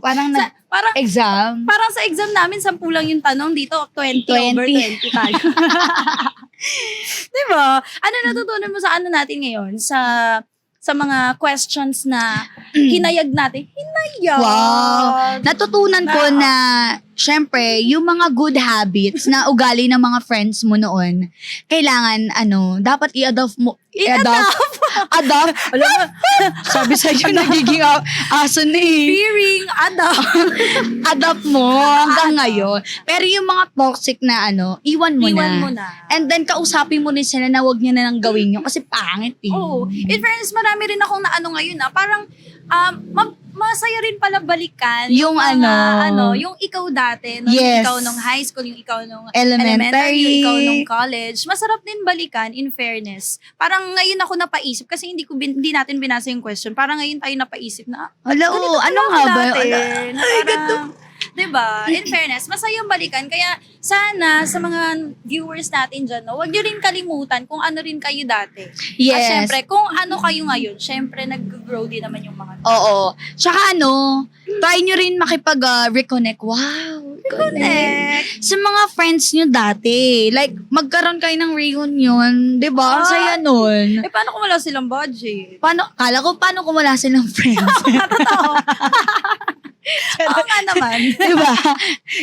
parang Parang, exam. parang sa exam namin, 10 lang yung tanong. Dito, 20 over 20 tayo. Diba? Ano natutunan mo sa natin ngayon? Sa mga questions na hinayag natin. Hinayag! Wow. Natutunan ko na, syempre, yung mga good habits na ugali ng mga friends mo noon, kailangan, dapat i-adopt mo. Adopt? Alam mo, Sabi sa'yo, nagiging aso na eh. fearing, Adopt mo hanggang ngayon. Pero yung mga toxic na iwan mo na. And then, kausapin mo rin sila na wag niya na lang gawin yun kasi pangit eh. Oo. In fairness, marami rin akong ngayon parang, masaya rin pala balikan Yung mga, yung ikaw dati, no? Yes. Yung ikaw nung high school, yung ikaw nung Elementary. yung ikaw nung college. Masarap din balikan, in fairness. Parang ngayon ako napaisip, kasi hindi natin binasa yung question. Parang ngayon tayo napaisip na, Hala, ganito ano pala nga ba? dati. Na Ay, parang, diba? In fairness, masayang balikan. Kaya sana sa mga viewers natin dyan, no, huwag nyo rin kalimutan kung ano rin kayo dati. At Yes. syempre, kung ano kayo ngayon, syempre nag-grow din naman yung mga Oo. Tsaka try nyo rin makipag-reconnect. Wow. connect. Sa mga friends nyo dati. Like, magkaroon kayo ng reunion. Diba? Ang saya nun. Paano kung wala silang budget? Kala ko, paano kung wala silang friends? Totoo. Oo nga naman. diba?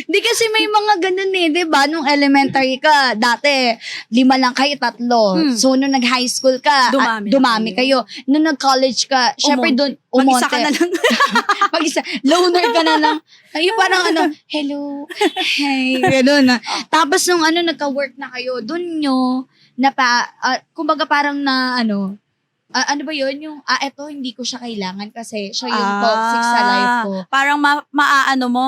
Di kasi may mga ganun eh, diba? Nung elementary ka, dati, 5 lang kayo, 3. So, nung nag-high school ka, Dumami na kayo. Nung nag-college ka, syempre doon, Mag-isa ka na lang. Mag-isa. Loner ka na lang. Ay, parang hello, hey, gano'n na. Tapos nung nagka-work na kayo, doon nyo, kumbaga parang ano ba yun? Yung, eto, hindi ko siya kailangan kasi siya yung toxic sa life ko. Parang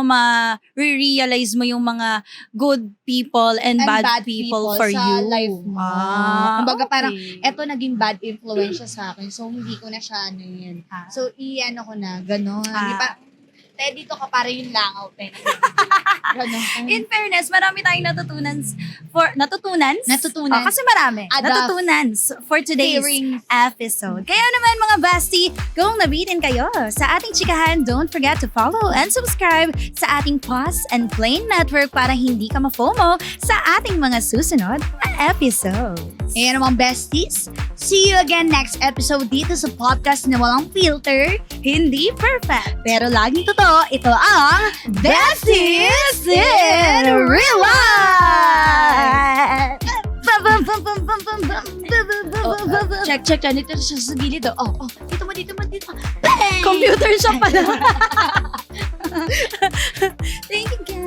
ma-realize mo yung mga good people and bad people for sa you. life mo. Kumbaga parang, eto naging bad influence siya sa akin. So, hindi ko na siya yun. So, ko na, gano'n. Hindi pa, dito ka para yung langaw, gano'n. In fairness, marami tayong natutunan. Natutunan. Kasi marami. Adapt. Natutunan for today's Hearing. episode. Kaya naman mga bestie, kung nabitin kayo sa ating chikahan, don't forget to follow and subscribe sa ating Pause and Play Network para hindi ka ma-FOMO sa ating mga susunod na episodes. Ayan naman, besties. See you again next episode dito sa podcast na walang filter, Hindi perfect. pero laging totoo. Ito ang Besties in Real Life! Check. Dito siya sa gilid. Dito mo. Bang! Computer siya pala. Thank you, guys.